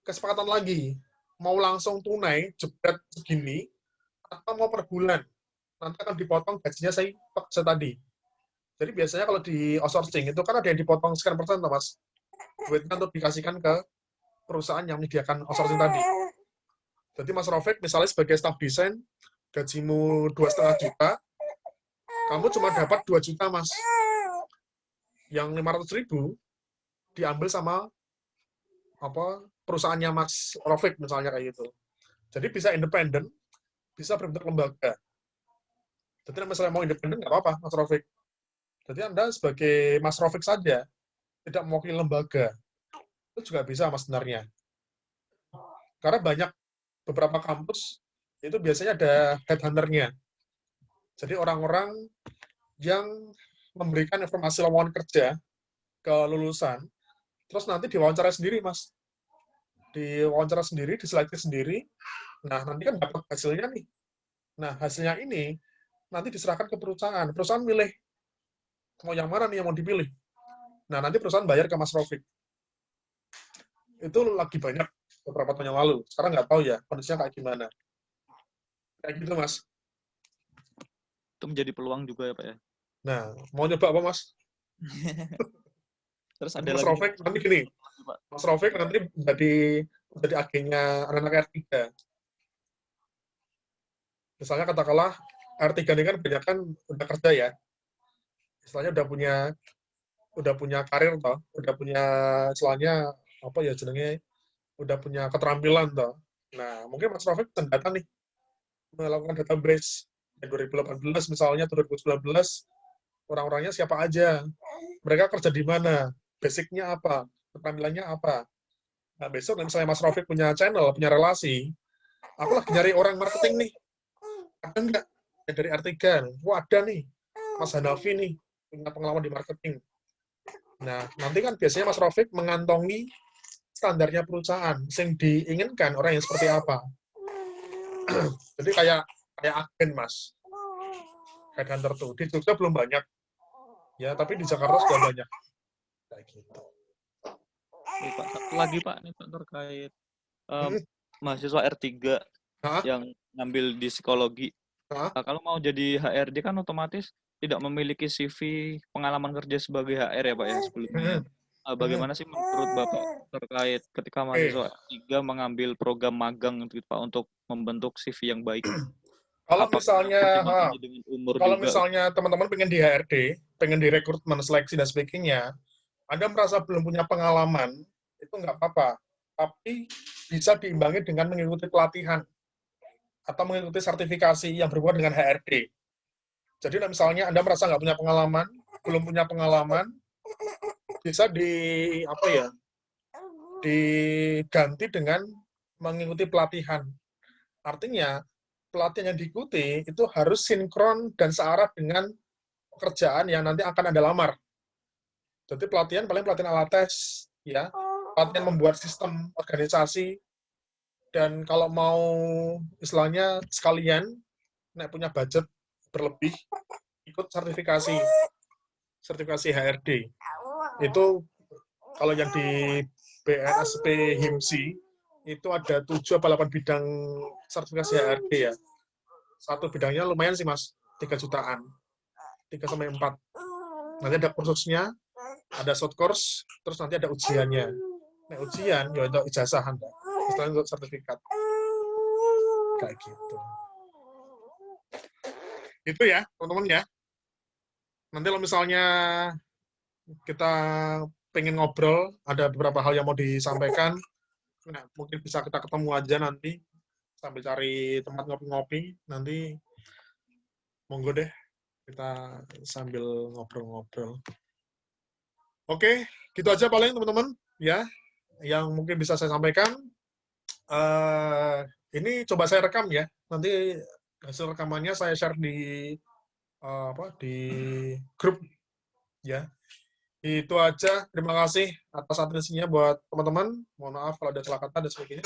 kesepakatan lagi. Mau langsung tunai, jebret segini, atau mau per bulan. Nanti akan dipotong gajinya saya tadi. Jadi biasanya kalau di outsourcing itu kan ada yang dipotong sekian persen, Mas. Duitnya untuk dikasihkan ke perusahaan yang menyediakan outsourcing tadi. Jadi Mas Rafiq misalnya sebagai staf desain, gajimu 2,5 juta, kamu cuma dapat 2 juta, Mas. Yang 500.000 diambil sama perusahaannya Mas Rafiq misalnya kayak gitu. Jadi bisa independen, bisa berbentuk lembaga. Jadi misalnya mau independen nggak apa-apa, Mas Rafiq. Jadi Anda sebagai Mas Rafiq saja, tidak mewakili lembaga. Itu juga bisa, Mas, sebenarnya. Karena banyak beberapa kampus, itu biasanya ada headhunter-nya. Jadi orang-orang yang memberikan informasi lowongan kerja ke lulusan, terus nanti diwawancara sendiri, Mas. Diwawancara sendiri, diseleksi sendiri. Nah, nanti kan dapat hasilnya nih. Nah, hasilnya ini nanti diserahkan ke perusahaan. Perusahaan milih mau yang mana nih yang mau dipilih. Nah, nanti perusahaan bayar ke Mas Rafiq. Itu lagi banyak beberapa tahun yang lalu. Sekarang nggak tahu ya, kondisinya kayak gimana. Kayak gitu, Mas. Itu menjadi peluang juga ya, Pak ya? Nah, mau nyoba apa, Mas? Terus ada Mas lagi Rafiq nanti gini. Mas Rafiq nanti jadi agennya anak-anak R3. Misalnya katakanlah R3 ini kan banyak kan udah kerja ya. Istilahnya udah punya karir toh, udah punya istilahnya apa ya jenenge, udah punya keterampilan toh. Nah, mungkin Mas Rafiq data nih melakukan database yang 2018 misalnya atau 2019 orang-orangnya siapa aja, mereka kerja di mana, basicnya apa, keterampilannya apa. Nah, besok misalnya Mas Rafiq punya channel, punya relasi, aku lagi nyari orang marketing nih, ada nggak yang dari R3? Wah, ada nih, Mas Hanafi nih, punya pengalaman di marketing. Nah, nanti kan biasanya Mas Rafiq mengantongi standarnya perusahaan, yang diinginkan orang yang seperti apa. Jadi kayak agen, Mas. Headhunter tuh. Di Jogja belum banyak. Ya, tapi di Jakarta sudah banyak. Kayak gitu. Nih, Pak, satu lagi Pak, nih Pak, terkait mahasiswa R3 yang ngambil di psikologi. Kalau mau jadi HRD kan otomatis tidak memiliki CV pengalaman kerja sebagai HR ya Pak ya sebelumnya. Bagaimana sih menurut Bapak terkait ketika mahasiswa R3 mengambil program magang gitu Pak untuk membentuk CV yang baik? Kalau misalnya juga, teman-teman pengen di HRD, pengen di rekrutmen, seleksi dan sebagainya, Anda merasa belum punya pengalaman, itu nggak apa-apa. Tapi bisa diimbangi dengan mengikuti pelatihan atau mengikuti sertifikasi yang berhubungan dengan HRD. Jadi misalnya Anda merasa nggak punya pengalaman, belum punya pengalaman, bisa diganti dengan mengikuti pelatihan. Artinya, pelatihan yang diikuti itu harus sinkron dan searah dengan pekerjaan yang nanti akan Anda lamar. Jadi pelatihan paling pelatihan ala tes, ya, pelatihan membuat sistem organisasi, dan kalau mau istilahnya sekalian, punya budget berlebih, ikut sertifikasi HRD. Itu kalau yang di BNSP HIMSI, itu ada 7 atau 8 bidang sertifikasi HRD ya. Satu bidangnya lumayan sih Mas, 3 jutaan. 3-4. Nanti ada kursusnya, ada short course, terus nanti ada ujiannya. Nah, ujian, ya untuk ijazah Anda. Istilahnya untuk sertifikat. Kayak gitu. Itu ya, teman-teman ya. Nanti kalau misalnya kita pengen ngobrol, ada beberapa hal yang mau disampaikan, nah, mungkin bisa kita ketemu aja nanti, sambil cari tempat ngopi-ngopi, nanti monggo deh, kita sambil ngobrol-ngobrol. Oke, gitu aja paling teman-teman, ya, yang mungkin bisa saya sampaikan. Ini coba saya rekam ya, nanti hasil rekamannya saya share di grup, ya. Itu aja. Terima kasih atas atensinya buat teman-teman. Mohon maaf kalau ada salah kata dan sebagainya.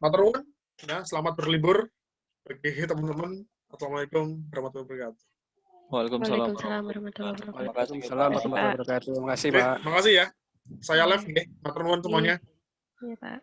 Matur nuwun. Ya, selamat berlibur bagi teman-teman. Assalamualaikum warahmatullahi wabarakatuh. Waalaikumsalam warahmatullahi wabarakatuh. Waalaikumsalam warahmatullahi wabarakatuh. Terima kasih, Pak. Terima kasih ya. Saya live nih. Matur nuwun semuanya. Iya, Pak.